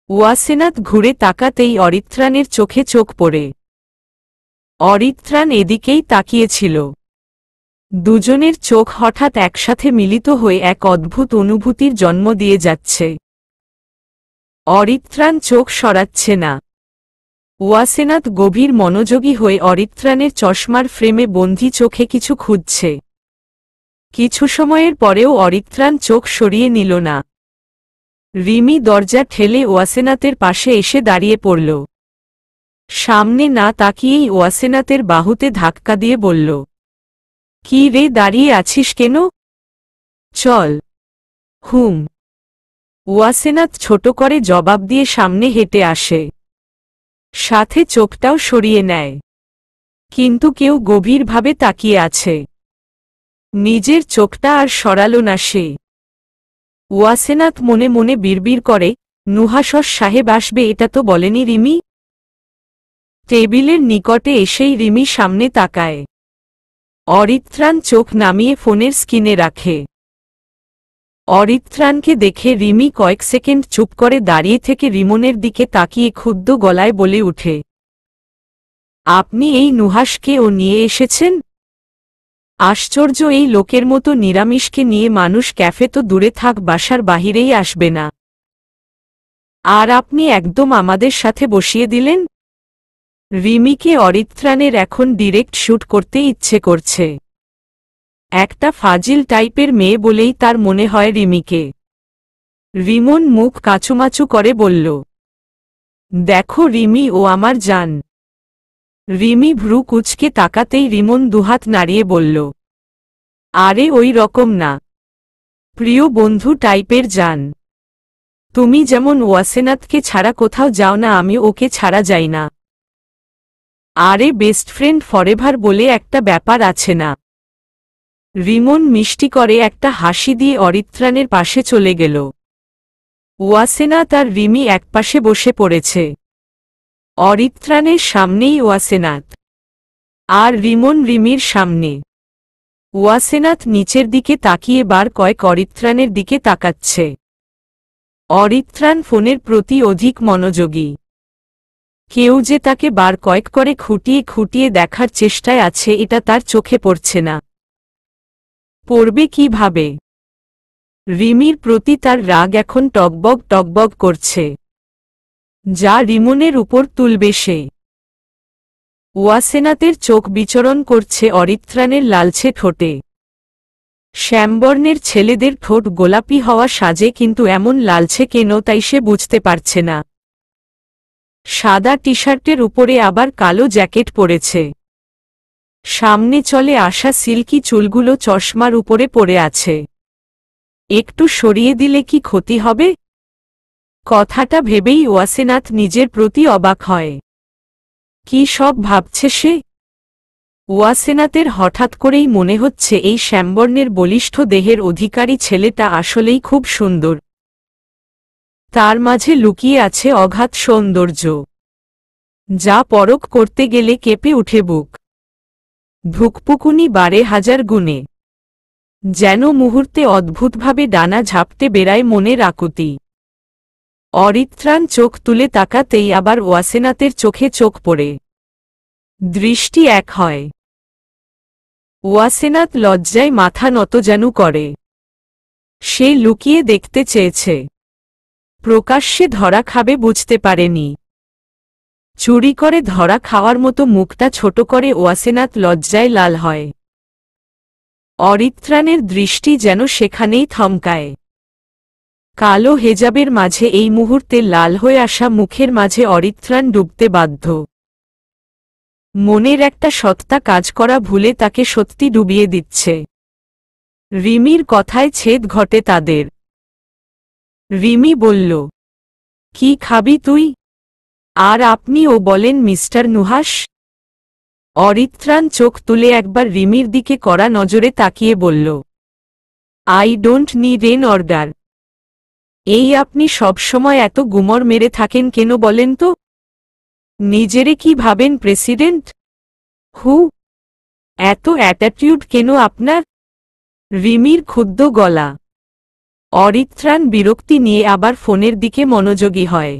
ওয়াসেনাথ ঘুরে তাকাতেই অরিত্রাণের চোখে চোখ পড়ে। অরিত্রাণ এদিকেই তাকিয়েছিল। দুজনের চোখ হঠাৎ একসাথে মিলিত হয়ে এক অদ্ভুত অনুভূতির জন্ম দিয়ে যাচ্ছে। অরিত্রাণ চোখ সরাচ্ছে না। ওয়াসেনাথ গভীর মনোযোগী হয়ে অরিত্রাণের চশমার ফ্রেমে বন্ধি চোখে কিছু খুঁজছে। কিছু সময়ের পরেও অরিত্রাণ চোখ সরিয়ে নিল না। রিমি দরজা ঠেলে ওয়াসেনাথের পাশে এসে দাঁড়িয়ে পড়ল। সামনে না তাকিয়েই ওয়াসেনাথের বাহুতে ধাক্কা দিয়ে বলল, কি রে, দাঁড়িয়ে আছিস কেন? চল। হুম। ওয়াসেনাথ ছোট করে জবাব দিয়ে সামনে হেঁটে আসে। সাথে চোখটাও সরিয়ে নেয়। কিন্তু কেউ গভীরভাবে তাকিয়ে আছে। নিজের চোখটা আর সরাল না সে। ওয়াসেনাথ মনে মনে বিড়বিড় করে, নুহাশ সাহেব আসবে এটা তো বলেনি রিমি। টেবিলের নিকটে এসেই রিমি সামনে তাকায়। অরিত্রাণ চোখ নামিয়ে ফোনের স্ক্রিনে রাখে। অরিত্রাণকে দেখে রিমি কয়েক সেকেন্ড চুপ করে দাঁড়িয়ে থেকে রিমনের দিকে তাকিয়ে ক্ষুব্ধ গলায় বলে উঠে, আপনি এই নুহাশকে ও নিয়ে এসেছেন? আশ্চর্য, এই লোকের মতো নিরামিষকে নিয়ে মানুষ ক্যাফে তো দূরে থাক, বাসার বাহিরেই আসবে না। আর আপনি একদম আমাদের সাথে বসিয়ে দিলেন। রিমিকে অরিত্রাণের এখন ডিরেক্ট শ্যুট করতে ইচ্ছে করছে। একটা ফাজিল টাইপের মেয়ে বলেই তার মনে হয় রিমিকে। রিমন মুখ কাচুমাচু করে বলল, দেখো রিমি, ও আমার জান। রিমি ভ্রু কুঁচকে তাকাতেই রিমন দুহাত নাড়িয়ে বলল, আরে ওই রকম না, প্রিয় বন্ধু টাইপের জান। তুমি যেমন ওয়াসেনাথকে ছাড়া কোথাও যাও না, আমি ওকে ছাড়া যাই না। আরে বেস্ট ফ্রেন্ড ফরএভার বলে একটা ব্যাপার আছে না। রিমন মিষ্টি করে একটা হাসি দিয়ে অরিত্রাণের পাশে চলে গেল। ওয়াসেনাথ আর রিমি একপাশে বসে পড়েছে। অরিত্রাণের সামনেই ওয়াসেনাথ, আর রিমন রিমির সামনে। ওয়াসেনাথ নিচের দিকে তাকিয়ে বার কয়েক অরিত্রাণের দিকে তাকাচ্ছে। অরিত্রাণ ফোনের প্রতি অধিক মনোযোগী। কেউ যে তাকে বার কয়েক করে খুঁটিয়ে খুঁটিয়ে দেখার চেষ্টায় আছে এটা তার চোখে পড়ছে না। পড়বে কিভাবে? রিমির প্রতি তার রাগ এখন টকবগ টকবগ করছে, যা রিমনের উপর তুলবে সে। ওয়াসেনাথের চোখ বিচরণ করছে অরিত্রাণের লালচে ঠোঁটে। শ্যামবর্ণের ছেলেদের ঠোঁট গোলাপি হওয়া সাজে, কিন্তু এমন লালচে কেন তাই সে বুঝতে পারছে না। সাদা টি শার্টের উপরে আবার কালো জ্যাকেট পরেছে। সামনে চলে আসা সিল্কি চুলগুলো চশমার উপরে পড়ে আছে। একটু সরিয়ে দিলে কি ক্ষতি হবে? কথাটা ভেবেই ওয়াসেনাথ নিজের প্রতি অবাক হয়। কি সব ভাবছে সে? ওয়াসেনাথের হঠাৎ করেই মনে হচ্ছে এই শ্যামবর্ণের বলিষ্ঠ দেহের অধিকারী ছেলেটা আসলেই খুব সুন্দর। তার মাঝে লুকিয়ে আছে অগাধ সৌন্দর্য, যা পরখ করতে গেলে কেঁপে উঠে বুক। ধুকপুকুনি বাড়ে হাজার গুণে, যেন মুহূর্তে অদ্ভুতভাবে ডানা ঝাপটে বেড়ায় মনের আকুতি। অরিত্রাণ চোখ তুলে তাকাতেই আবার ওয়াসেনাথের চোখে চোখ পড়ে। দৃষ্টি এক হয়। ওয়াসেনাথ লজ্জায় মাথা নত যেন করে। সে লুকিয়ে দেখতে চেয়েছে, প্রকাশ্যে ধরা খাবে বুঝতে পারেনি। চুরি করে ধরা খাওয়ার মতো মুখটা ছোট করে ওয়াসেনাথ লজ্জায় লাল হয়। অরিত্রাণের দৃষ্টি যেন সেখানেই থমকায়। কালো হেজাবের মাঝে এই মুহূর্তে লাল হয়ে আসা মুখের মাঝে অরিত্রাণ ডুবতে বাধ্য। মনের একটা সত্তা কাজ করা ভুলে তাকে সত্যি ডুবিয়ে দিচ্ছে। রিমির কথায় ছেদ ঘটে তাদের। রিমি বলল, কি খাবি তুই? আর আপনি ও বলেন মিস্টার নুহাশ? অরিত্রাণ চোখ তুলে একবার রিমির দিকে কড়া নজরে তাকিয়ে বলল, I don't need N order. এই আপনি সবসময় এত গুমর মেরে থাকেন কেন বলেন তো? নিজেরে কি ভাবেন প্রেসিডেন্ট? হু, এত অ্যাটিটিউড কেন আপনার? রিমির ক্ষুব্ধ গলা। অরিত্রাণ বিরক্তি নিয়ে আবার ফোনের দিকে মনোযোগী হয়।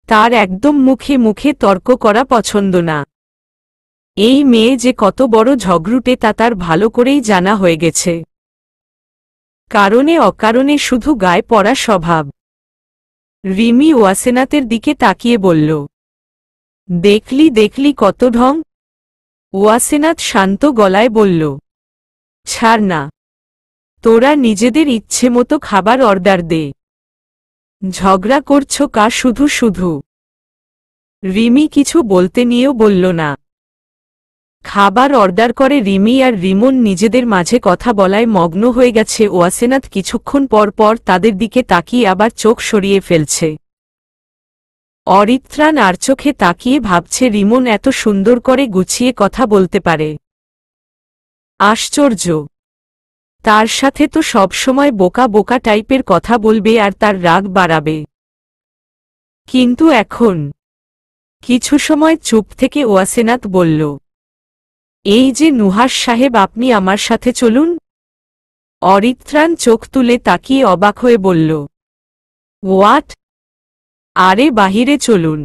তার একদম মুখে মুখে তর্ক করা পছন্দ না। এই মেয়ে যে কত বড় ঝগড়ুটে তা তার ভালো করেই জানা হয়ে গেছে। কারণে অকারণে শুধু গায়ে পড়া স্বভাব। রিমি ওয়াসেনাতের দিকে তাকিয়ে বলল, দেখলি দেখলি কত ঢং। ওয়াসেনাত শান্ত গলায় বলল, ছাড় না, তোরা নিজেদের ইচ্ছে মতো খাবার অর্ডার দে, ঝগড়া করছো কা শুধু শুধু। রিমি কিছু বলতে নিয়েও বলল না। খাবার অর্ডার করে রিমি আর রিমন নিজেদের মাঝে কথা বলায় মগ্ন হয়ে গেছে। ওয়াসেনাত কিছুক্ষণ পর পর তাদের দিকে তাকিয়ে আবার চোখ সরিয়ে ফেলছে। অরিত্রাণ আর চোখে তাকিয়ে ভাবছে রিমন এত সুন্দর করে গুছিয়ে কথা বলতে পারে। আশ্চর্য, তার সাথে তো সবসময় বোকা বোকা টাইপের কথা বলবে আর তার রাগ বাড়াবে, কিন্তু এখন। কিছু সময় চুপ থেকে ওয়াসেনাত বলল, এই যে নুহাস সাহেব, আপনি আমার সাথে চলুন। অরিত্রাণ চোখ তুলে তাকিয়ে অবাক হয়ে বলল, হোয়াট? আরে বাহিরে চলুন,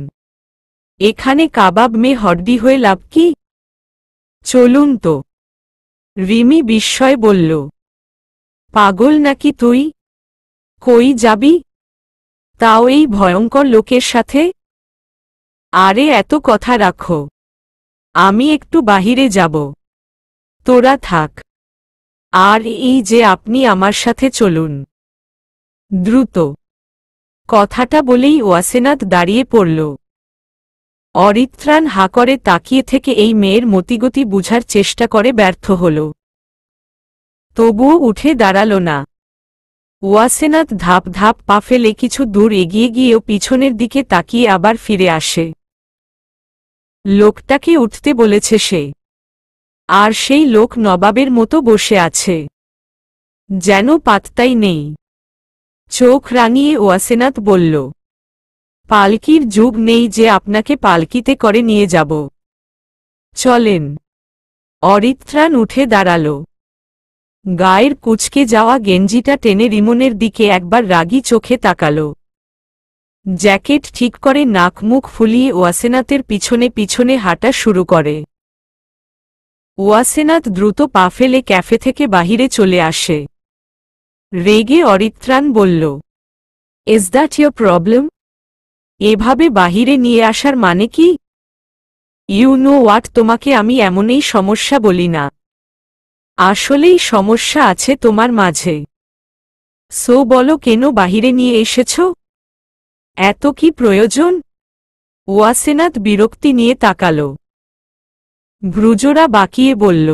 এখানে কাবাব মেয়ে হড্ডি হয়ে লাভ কি? চলুন তো। রিমি বিস্ময়ে বলল, পাগল নাকি তুই? কই যাবি, তাও এই ভয়ঙ্কর লোকের সাথে? আরে এত কথা রাখো, আমি একটু বাহিরে যাব, তোরা থাক। আর এই যে আপনি আমার সাথে চলুন, দ্রুত। কথাটা বলেই ওয়াসেনাত দাঁড়িয়ে পড়ল। অরিত্রাণ হা করে তাকিয়ে থেকে এই মেয়ের মতিগতি বুঝার চেষ্টা করে ব্যর্থ হল। তবুও উঠে দাঁড়াল না। ওয়াসেনাত ধাপ ধাপ পা ফেলে কিছু দূর এগিয়ে গিয়েও পিছনের দিকে তাকিয়ে আবার ফিরে আসে। লোকটাকে উঠতে বলেছে সে, আর সেই লোক নবাবের মতো বসে আছে, যেন পাত্তাই নেই। চোখ রাঙিয়ে ওয়াসেনাত বলল, পালকির যুগ নেই যে আপনাকে পালকিতে করে নিয়ে যাব, চলেন। অরিত্রাণ উঠে দাঁড়াল। গায়ের কুঁচকে যাওয়া গেঞ্জিটা টেনে রিমনের দিকে একবার রাগী চোখে তাকাল। জ্যাকেট ঠিক করে নাক মুখ ফুলিয়ে ওয়াসেনাতের পিছনে পিছনে হাঁটা শুরু করে। ওয়াসেনাত দ্রুত পা ফেলে ক্যাফে থেকে বাহিরে চলে আসে। রেগে অরিত্রাণ বলল, ইজ দ্যাট ইয়োর প্রবলেম? এভাবে বাহিরে নিয়ে আসার মানে কি? ইউ নো হোয়াট, তোমাকে আমি এমনই সমস্যা বলি না, আসলেই সমস্যা আছে তোমার মাঝে। সো বলো, কেন বাহিরে নিয়ে এসেছ? এত কি প্রয়োজন? ওয়াসেনাত বিরক্তি নিয়ে তাকাল। ভ্রুজোড়া বাঁকিয়ে বলল,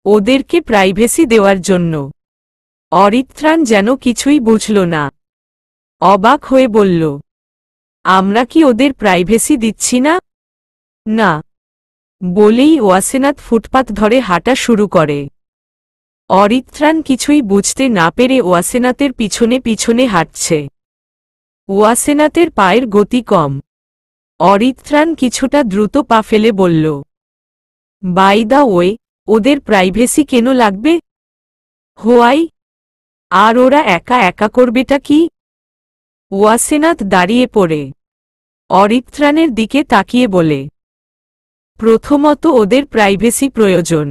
ওদেরকে প্রাইভেসি দেওয়ার জন্য। অরিত্রাণ যেন কিছুই বুঝল না, অবাক হয়ে বলল, আমরা কি ওদের প্রাইভেসি দিচ্ছি না? না। বলেই ওয়াসেনাত ফুটপাত ধরে হাঁটা শুরু করে। অরিত্রাণ কিছুই বুঝতে না পেরে ওয়াসেনাতের পিছনে পিছনে হাঁটছে। ওয়াসেনাতের পায়ের গতি কম। অরিত্রাণ কিছুটা দ্রুত পা ফেলে বলল, বাই দা ওয়ে, ওদের প্রাইভেসি কেন লাগবে? হোয়াই? আর ওরা একা একা করবেটা কি? ওয়াসেনাত দাঁড়িয়ে পড়ে অরিত্রাণের দিকে তাকিয়ে বলে, প্রথমত ওদের প্রাইভেসি প্রয়োজন,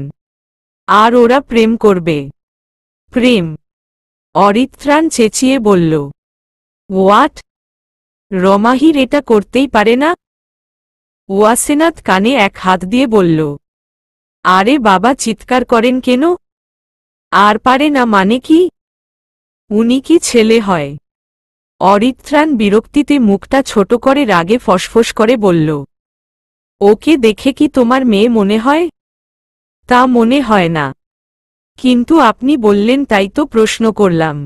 আর ওরা প্রেম করবে। প্রেম? অরিত্রাণ চেঁচিয়ে বলল, হোয়াট? রমাহির এটা করতেই পারে না? ওয়াসেনাত কানে এক হাত দিয়ে বলল, আরে বাবা, চিৎকার করেন কেন? আর পারে না মানে কি? উনি কি ছেলে হয়? অরিত্রাণ বিরক্তিতে মুখটা ছোট করে রাগে ফসফস করে বলল, ওকে দেখে কি তোমার মেয়ে মনে হয়? তা মনে হয় না, কিন্তু আপনি বললেন তাই তো প্রশ্ন করলাম।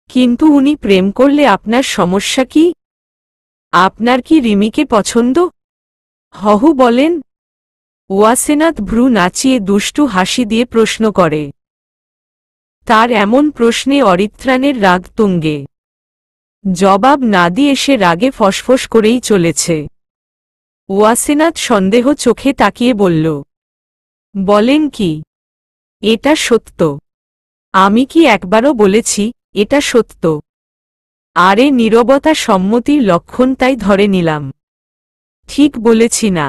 কিন্তু উনি প্রেম করলে আপনার সমস্যা কি? আপনার কি রিমিকে পছন্দ? হহু বলেন। ওয়াসেনাত ভ্রু নাচিয়ে দুষ্টু হাসি দিয়ে প্রশ্ন করে। তার এমন প্রশ্নে অরিত্রাণের রাগ তুঙ্গে। জবাব না দিয়ে সে রাগে ফসফস করেই চলেছে। ওয়াসেনাত সন্দেহ চোখে তাকিয়ে বলল, বলেন কি? এটা সত্য। আমি কি একবারও বলেছি এটা সত্য? আরে নীরবতা সম্মতির লক্ষণ, তাই ধরে নিলাম। ঠিক বলেছি না?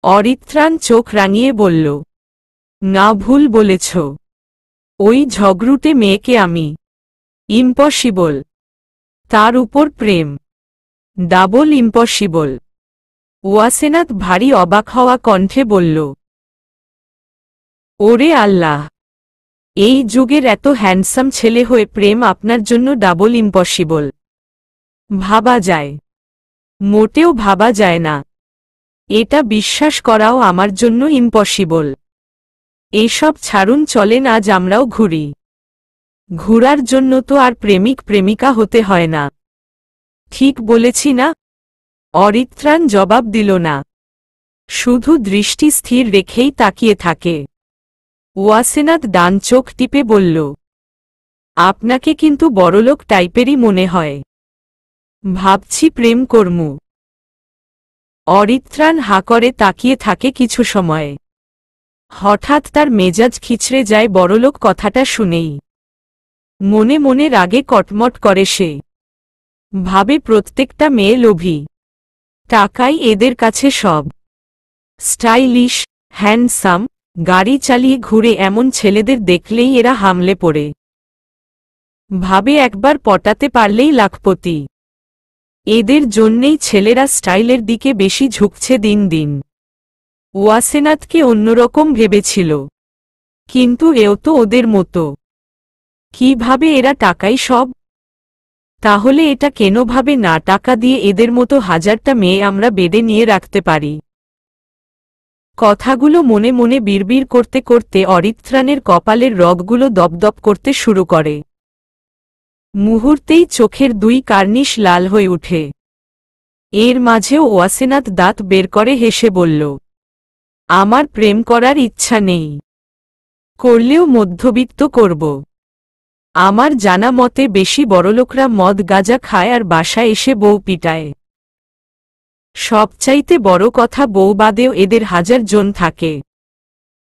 অরিত্রাণ চোখ রাঙিয়ে বলল। না, ভুল বলেছ। ওই ঝগড়ুটে মেয়েকে আমি। ইম্পসিবল। তার উপর প্রেম। Double impossible. ওয়াসেনাথ ভারী অবাক হওয়া কণ্ঠে বলল। ওরে আল্লাহ, এই যুগের এত হ্যান্ডসাম ছেলে হয়ে প্রেম আপনার জন্য ডাবল ইম্পসিবল? ভাবা যায়? মোটেও ভাবা যায় না। এটা বিশ্বাস করাও আমার জন্য ইম্পসিবল। এসব ছাড়ুন, চলেন আজ আমরাও ঘুরি। ঘুরার জন্য তো আর প্রেমিক প্রেমিকা হতে হয় না। ঠিক বলেছি না? অরিত্রাণ জবাব দিল না, শুধু দৃষ্টি স্থির রেখেই তাকিয়ে থাকে। ওয়াসেনাথ ডান চোখ টিপে বলল। আপনাকে কিন্তু বড়লোক টাইপেরই মনে হয়। ভাবছি প্রেম করমু। অরিত্রাণ হাঁ করে তাকিয়ে থাকে কিছু সময়। হঠাৎ তার মেজাজ খিচড়ে যায় বড়লোক কথাটা শুনেই। মনে মনে রাগে কটমট করে সে। ভাবে প্রত্যেকটা মেয়ে লোভী। টাকাই এদের কাছে সব। স্টাইলিশ, হ্যান্ডসাম, গাড়ি চালিয়ে ঘুরে এমন ছেলেদের দেখলেই এরা হামলে পড়ে। ভাবে একবার পটাতে পারলেই লাখপতি। এদের জন্যেই ছেলেরা স্টাইলের দিকে বেশি ঝুঁকছে দিন দিন। ওয়াসেনাথকে অন্যরকম ভেবেছিল, কিন্তু এও তো ওদের মতো। কিভাবে এরা টাকাই সব? তাহলে এটা কেন ভাবে না টাকা দিয়ে এদের মতো হাজারটা মেয়ে আমরা বেডে নিয়ে রাখতে পারি? কথাগুলো মনে মনে বিড়বিড় করতে করতে অরিত্রাণের কপালের রগগুলো দপদপ করতে শুরু করে। মুহূর্তেই চোখের দুই কার্নিশ লাল হয়ে উঠে। এর মাঝেও ওয়াসেনাথ দাঁত বের করে হেসে বলল, আমার প্রেম করার ইচ্ছা নেই। করলেও মধ্যবিত্ত করব। আমার জানা মতে বেশি বড়লোকরা মদ গাঁজা খায় আর বাসায় এসে বউ পিটায়। সবচাইতে বড় কথা, বউ বাদেও এদের হাজার জন থাকে।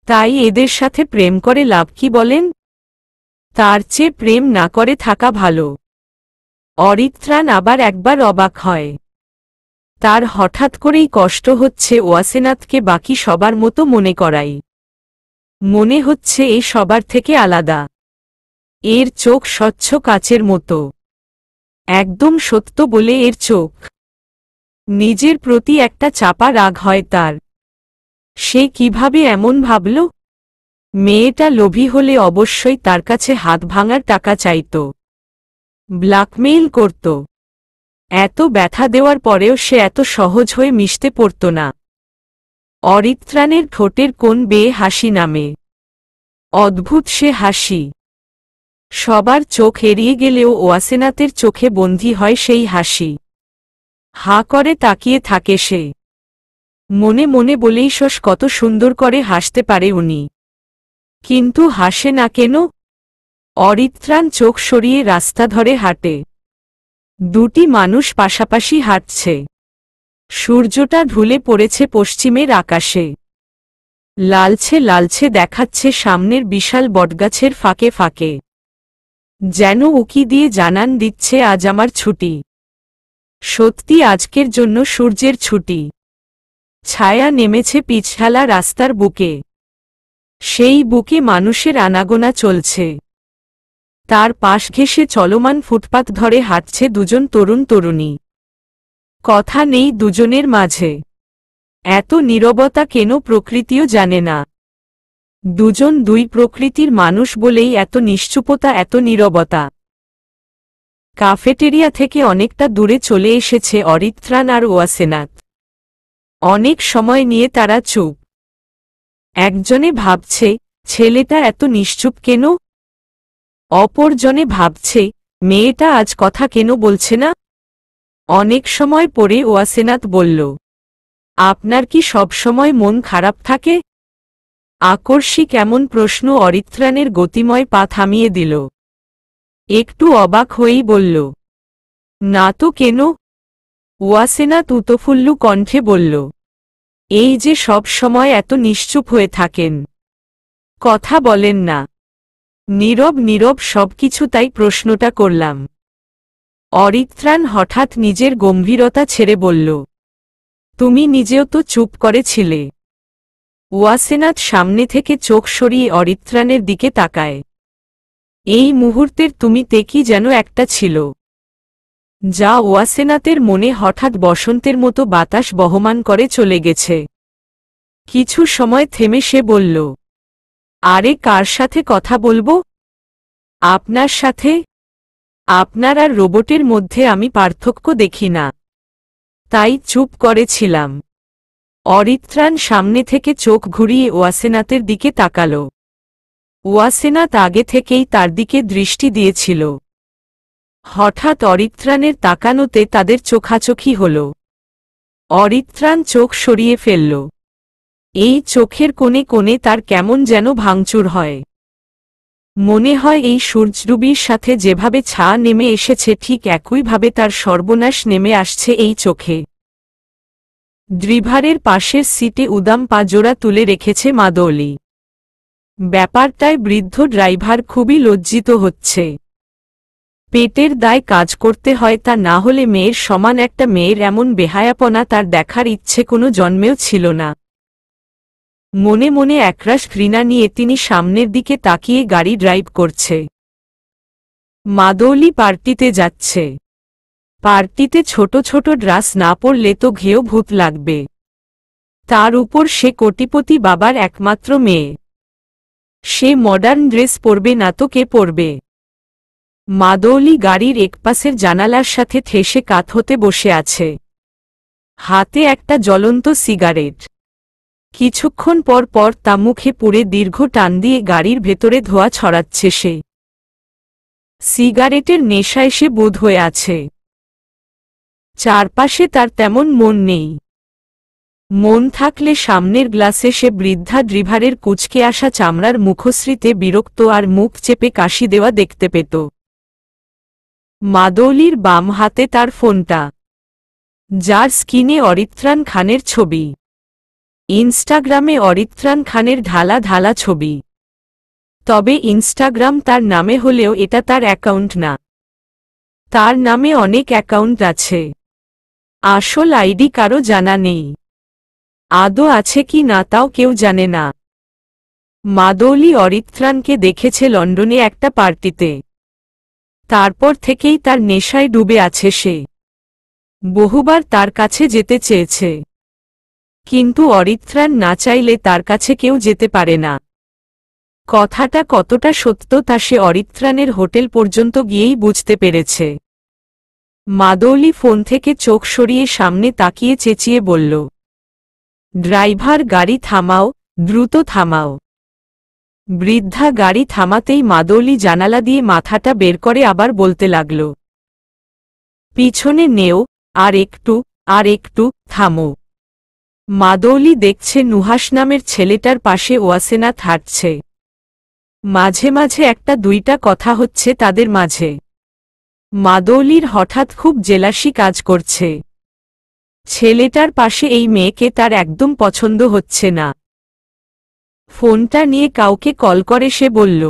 তাই এদের সাথে প্রেম করে লাভ কি বলেন? তার চেয়ে প্রেম না করে থাকা ভালো। অরিত্রাণ আবার একবার অবাক হয়। তার হঠাৎ করেই কষ্ট হচ্ছে ওয়াসেনাথকে বাকি সবার মতো মনে করাই। মনে হচ্ছে এ সবার থেকে আলাদা। এর চোখ স্বচ্ছ কাচের মতো। একদম সত্য বলে এর চোখ। নিজের প্রতি একটা চাপা রাগ হয় তার। সে কিভাবে এমন ভাবল? মেয়েটা লোভী হলে অবশ্যই তার কাছে হাত ভাঙার টাকা চাইত, ব্ল্যাকমেইল করত। এত ব্যথা দেওয়ার পরেও সে এত সহজ হয়ে মিশতে পারত না। অরিত্রাণের ঠোঁটের কোণ বেয়ে হাসি নামে। অদ্ভুত সে হাসি। সবার চোখ এড়িয়ে গেলেও ওয়াসেনাথের চোখে বন্দী হয় সেই হাসি। হাঁ করে তাকিয়ে থাকে সে। মনে মনে বলেই শোষ কত সুন্দর করে হাসতে পারে উনি। কিন্তু হাসে না কেন? অরিত্রাণ চোখ সরিয়ে রাস্তা ধরে হাঁটে। দুটি মানুষ পাশাপাশি হাঁটছে। সূর্যটা ঢুলে পড়েছে পশ্চিমের আকাশে। লালচে লালচে দেখাচ্ছে সামনের বিশাল বটগাছের ফাঁকে ফাঁকে। যেন উকি দিয়ে জানান দিচ্ছে আজ আমার ছুটি। সত্যি আজকের জন্য সূর্যের ছুটি। ছায়া নেমেছে পিছঢালা রাস্তার বুকে। সেই বুকে মানুষের আনাগোনা চলছে। তার পাশ ঘেঁষে চলমান ফুটপাত ধরে হাঁটছে দুজন তরুণ তরুণী। কথা নেই দুজনের মাঝে। এত নীরবতা কেন প্রকৃতিও জানে না। দুজন দুই প্রকৃতির মানুষ বলেই এত নিশ্চুপতা, এত নীরবতা। কাফেটেরিয়া থেকে অনেকটা দূরে চলে এসেছে অরিত্রাণ আর ওয়াসেনাথ। অনেক সময় নিয়ে তারা চুপ। একজনে ভাবছে, ছেলেটা এত নিশ্চুপ কেন? অপরজনে ভাবছে, মেয়েটা আজ কথা কেন বলছে না? অনেক সময় পরে ওয়াসেনাথ বলল, আপনার কি সব সময় মন খারাপ থাকে? আকস্মিক এমন প্রশ্ন অরিত্রাণের গতিময় পা থামিয়ে দিল। একটু অবাক হয়েই বলল, না তো, কেন? ওয়াসেনাথ উতফুল্ল কণ্ঠে বলল, এই যে সব সময় এত নিশ্চুপ হয়ে থাকেন, কথা বলেন না, নীরব নীরব সবকিছু, তাই প্রশ্নটা করলাম। অরিত্রাণ হঠাৎ নিজের গম্ভীরতা ছেড়ে বলল, তুমি নিজেও তো চুপ করেছিলে। ওয়াসেনাথ সামনে থেকে চোখ সরিয়ে অরিত্রাণের দিকে তাকায়। এই মুহূর্তের তুমিতে কি যেন একটা ছিল, যা ওয়াসেনাথের মনে হঠাৎ বসন্তের মতো বাতাস বহমান করে চলে গেছে। কিছু সময় থেমে সে বলল, আরে কার সাথে কথা বলবো? আপনার সাথে। আপনার আর রোবটের মধ্যে আমি পার্থক্য দেখি না, তাই চুপ করেছিলাম। অরিত্রাণ সামনে থেকে চোখ ঘুরিয়ে ওয়াসেনাথের দিকে তাকাল। ওয়াসেনাথ আগে থেকেই তার দিকে দৃষ্টি দিয়েছিল। হঠাৎ অরিত্রাণের তাকানোতে তাদের চোখাচোখি হল। অরিত্রাণ চোখ সরিয়ে ফেলল। এই চোখের কোণে কোণে তার কেমন যেন ভাঙচুর হয়। মনে হয় এই সূর্যডুবির সাথে যেভাবে ছা নেমে এসেছে ঠিক একইভাবে তার সর্বনাশ নেমে আসছে এই চোখে। ড্রাইভারের পাশের সিটে উদাম পা জোড়া তুলে রেখেছে মাদৌলি। ব্যাপারটায় বৃদ্ধ ড্রাইভার খুবই লজ্জিত হচ্ছে। পেটের দায় কাজ করতে হয়, তা না হলে মেয়ের সমান একটা মেয়ের এমন বেহায়াপনা তার দেখার ইচ্ছে কোনো জন্মেও ছিল না। মনে মনে একরাশ ঘৃণা নিয়ে তিনি সামনের দিকে তাকিয়ে গাড়ি ড্রাইভ করছে। মাদৌলি পার্টিতে যাচ্ছে। পার্টিতে ছোট ছোট ড্রেস না পরলে তো ঘেয় ভূত লাগবে। তার উপর সে কোটিপতি বাবার একমাত্র মেয়ে। সে মডার্ন ড্রেস পরবে না তো কে পরবে? মাদৌলি গাড়ির একপাশের জানালার সাথে ঠেসে কাত হতে বসে আছে, হাতে একটা জ্বলন্ত সিগারেট। কিছুক্ষণ পর পর তা মুখে পুড়ে দীর্ঘ টান দিয়ে গাড়ির ভেতরে ধোঁয়া ছড়াচ্ছে সে। সিগারেটের নেশায় সে বোধ হয়ে আছে। চারপাশে তার তেমন মন নেই। মন থাকলে সামনের গ্লাসে সে বৃদ্ধা ড্রাইভারের কুঁচকে আসা চামড়ার মুখশ্রীতে বিরক্ত আর মুখ চেপে কাশি দেওয়া দেখতে পেত। মাদৌলির বাম হাতে তার ফোনটা, যার স্ক্রিনে অরিত্রাণ খানের ছবি। ইনস্টাগ্রামে অরিত্রাণ খানের ঢালা ঢালা ছবি। তবে ইনস্টাগ্রাম তার নামে হলেও এটা তার অ্যাকাউন্ট না। তার নামে অনেক অ্যাকাউন্ট আছে, আসল আইডি কারো জানা নেই। আদৌ আছে কি না তাও কেউ জানে না। মাদৌলি অরিত্রাণকে দেখেছে লন্ডনে একটা পার্টিতে। তারপর থেকেই তার নেশায় ডুবে আছে সে। বহুবার তার কাছে যেতে চেয়েছে, কিন্তু অরিত্রাণ না চাইলে তার কাছে কেউ যেতে পারে না। কথাটা কতটা সত্য তা সে অরিত্রাণের হোটেল পর্যন্ত গিয়েই বুঝতে পেরেছে। মাদৌলি ফোন থেকে চোখ সরিয়ে সামনে তাকিয়ে চেঁচিয়ে বলল, ড্রাইভার গাড়ি থামাও, দ্রুত থামাও। বৃদ্ধা গাড়ি থামাতেই মাদৌলি জানালা দিয়ে মাথাটা বের করে আবার বলতে লাগল, পিছনে নেও, আর একটু, আর একটু, থামো। মাদৌলি দেখছে নুহাস নামের ছেলেটার পাশে ওয়াসেনাথ হাঁটছে। মাঝে মাঝে একটা দুইটা কথা হচ্ছে তাদের মাঝে। মাদৌলির হঠাৎ খুব জেলাসি কাজ করছে। ছেলেটার পাশে এই মেয়েকে তার একদম পছন্দ হচ্ছে না। ফোনটা নিয়ে কাউকে কল করে সে বলল,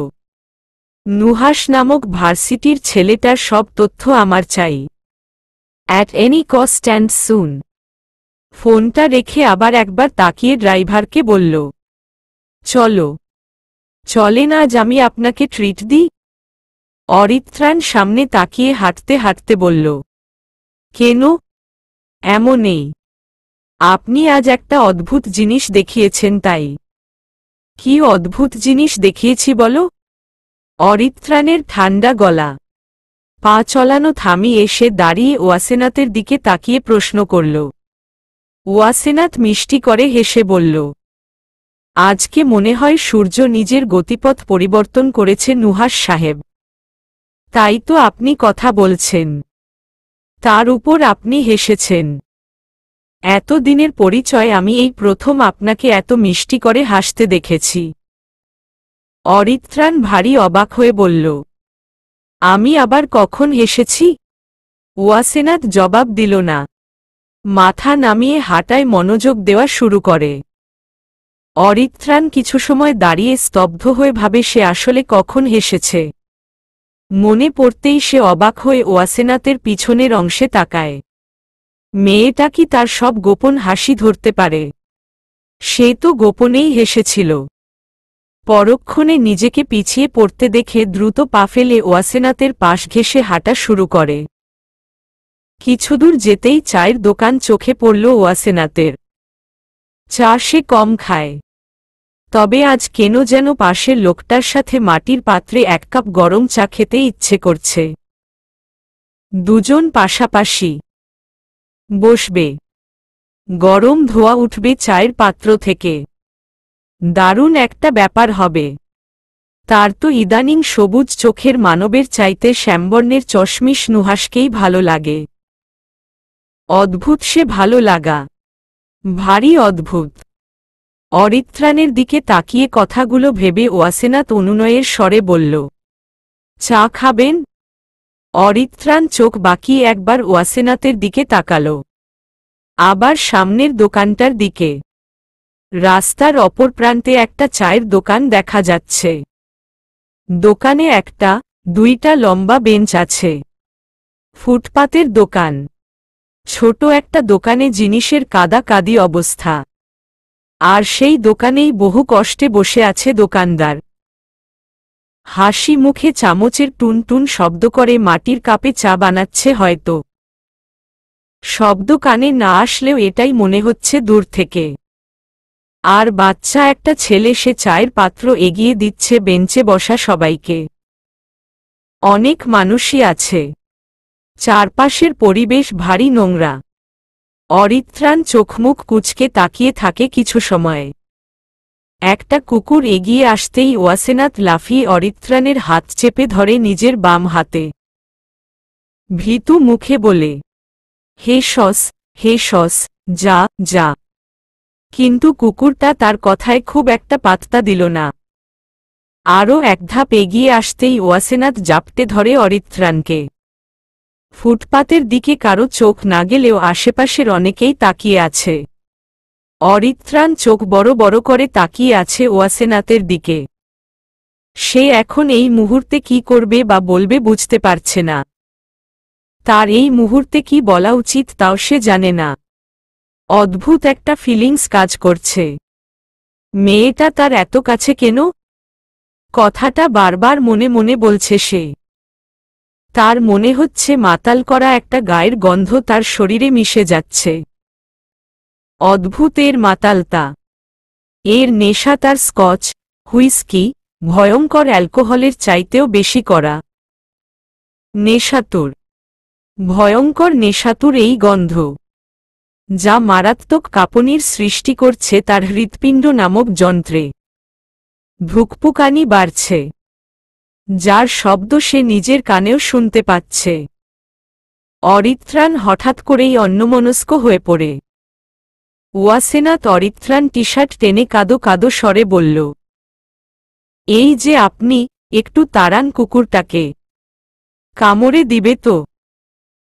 নুহাস নামক ভার্সিটির ছেলেটার সব তথ্য আমার চাই, অ্যাট এনি কস্ট অ্যান্ড সুন। ফোনটা রেখে আবার একবার তাকিয়ে ড্রাইভারকে বলল, চলো। চলেন আজ আমি আপনাকে ট্রিট দিই? অরিত্রাণ সামনে তাকিয়ে হাঁটতে হাঁটতে বলল, কেন? এমনই। আপনি আজ একটা অদ্ভুত জিনিস দেখিয়েছেন তাই। কি অদ্ভুত জিনিস দেখিয়েছি বলো? অরিত্রাণের ঠান্ডা গলা। পা চলানো থামিয়ে সে দাঁড়িয়ে ওয়াসেনাথের দিকে তাকিয়ে প্রশ্ন করল। ওয়াসেনাথ মিষ্টি করে হেসে বলল, আজকে মনে হয় সূর্য নিজের গতিপথ পরিবর্তন করেছে নুহাস সাহেব। তাই তো আপনি কথা বলছেন, তার উপর আপনি হেসেছেন। এত দিনের পরিচয় আমি এই প্রথম আপনাকে এত মিষ্টি করে হাসতে দেখেছি। অরিত্রাণ ভারী অবাক হয়ে বলল, আমি আবার কখন হেসেছি? ওয়াসেনাথ জবাব দিল না। মাথা নামিয়ে হাঁটায় মনোযোগ দেওয়া শুরু করে। অরিত্রাণ কিছু সময় দাঁড়িয়ে স্তব্ধ হয়ে ভাবে সে আসলে কখন হেসেছে। মনে পড়তেই সে অবাক হয়ে ওয়াসেনাতের পিছনের অংশে তাকায়। মেয়েটা কি তার সব গোপন হাসি ধরতে পারে? সে তো গোপনেই হেসেছিল। পরক্ষণে নিজেকে পিছিয়ে পড়তে দেখে দ্রুত পা ফেলে ওয়াসেনাতের পাশ ঘেঁষে হাঁটা শুরু করে। কিছুদূর যেতেই চায়ের দোকান চোখে পড়ল ওয়াসেনাতের। চা সে কম খায়, তবে আজ কেন যেন পাশের লোকটার সাথে মাটির পাত্রে এক কাপ গরম চা খেতে ইচ্ছে করছে। দুজন পাশাপাশি বসবে, গরম ধোঁয়া উঠবে চায়ের পাত্র থেকে। দারুণ একটা ব্যাপার হবে। তার তো ইদানিং সবুজ চোখের মানবের চাইতে শ্যামবর্ণের চশমিশ নুহাসকেই ভালো লাগে। অদ্ভুত সে ভালো লাগা, ভারী অদ্ভুত। অরিত্রাণের দিকে তাকিয়ে কথাগুলো ভেবে ওয়াসেনাত অনুনয়ের স্বরে বলল, চা খাবেন? অরিত্রাণ চোখ বাঁকিয়ে একবার ওয়াসেনাতের দিকে তাকাল, আবার সামনের দোকানটার দিকে। রাস্তার অপর প্রান্তে একটা চায়ের দোকান দেখা যাচ্ছে। দোকানে একটা দুইটা লম্বা বেঞ্চ আছে। ফুটপাতের দোকান। ছোট একটা দোকানে জিনিসের কাদাকাদি অবস্থা। আর সেই দোকানেই বহু কষ্টে বসে আছে দোকানদার। হাসি মুখে চামচের টুনটুন শব্দ করে মাটির কাপে চা বানাচ্ছে হয়তো। শব্দ কানে না আসলেও এটাই মনে হচ্ছে দূর থেকে। আর বাচ্চা একটা ছেলে সে চায়ের পাত্র এগিয়ে দিচ্ছে বেঞ্চে বসা সবাইকে। অনেক মানুষই আছে। চারপাশের পরিবেশ ভারী নোংরা। অরিত্রাণ চোখমুখ কুঁচকে তাকিয়ে থাকে কিছু সময়। একটা কুকুর এগিয়ে আসতেই ওয়াসেনাত লাফিয়ে অরিত্রাণের হাত চেপে ধরে নিজের বাম হাতে। ভীতু মুখে বলে, হে সস, যা যা। কিন্তু কুকুরটা তার কথায় খুব একটা পাত্তা দিল না। আরও এক ধাপ এগিয়ে আসতেই ওয়াসেনাত জাপটে ধরে অরিত্রাণকে। ফুটপাতের দিকে কারো চোখ না গেলেও আশেপাশের অনেকেই তাকিয়ে আছে। অরিত্রাণ চোখ বড় বড় করে তাকিয়ে আছে ওয়াসেনাতের দিকে। সে এখন এই মুহূর্তে কি করবে বা বলবে বুঝতে পারছে না। তার এই মুহূর্তে কি বলা উচিত তাও সে জানে না। অদ্ভুত একটা ফিলিংস কাজ করছে। মেয়েটা তার এত কাছে কেন? কথাটা বারবার মনে মনে বলছে সে। তার মনে হচ্ছে মাতাল করা একটা গায়ের গন্ধ তার শরীরে মিশে যাচ্ছে। অদ্ভুত এর মাতালতা। এর নেশা তার স্কচ, হুইস্কি, ভয়ঙ্কর অ্যালকোহলের চাইতেও বেশি করা। নেশাতুর, ভয়ঙ্কর নেশাতুর এই গন্ধ, যা মারাত্মক কাঁপুনির সৃষ্টি করছে তার হৃৎপিণ্ড নামক যন্ত্রে। ভুকপুকানি বাড়ছে, যার শব্দ সে নিজের কানেও শুনতে পাচ্ছে। অরিত্রাণ হঠাৎ করেই অন্যমনস্ক হয়ে পড়ে। ওয়াসেনাত অরিত্রাণ টি শার্ট টেনে কাদো কাদো স্বরে বলল, এই যে আপনি, একটু তাড়ান কুকুরটাকে। কামড়ে দিবে তো।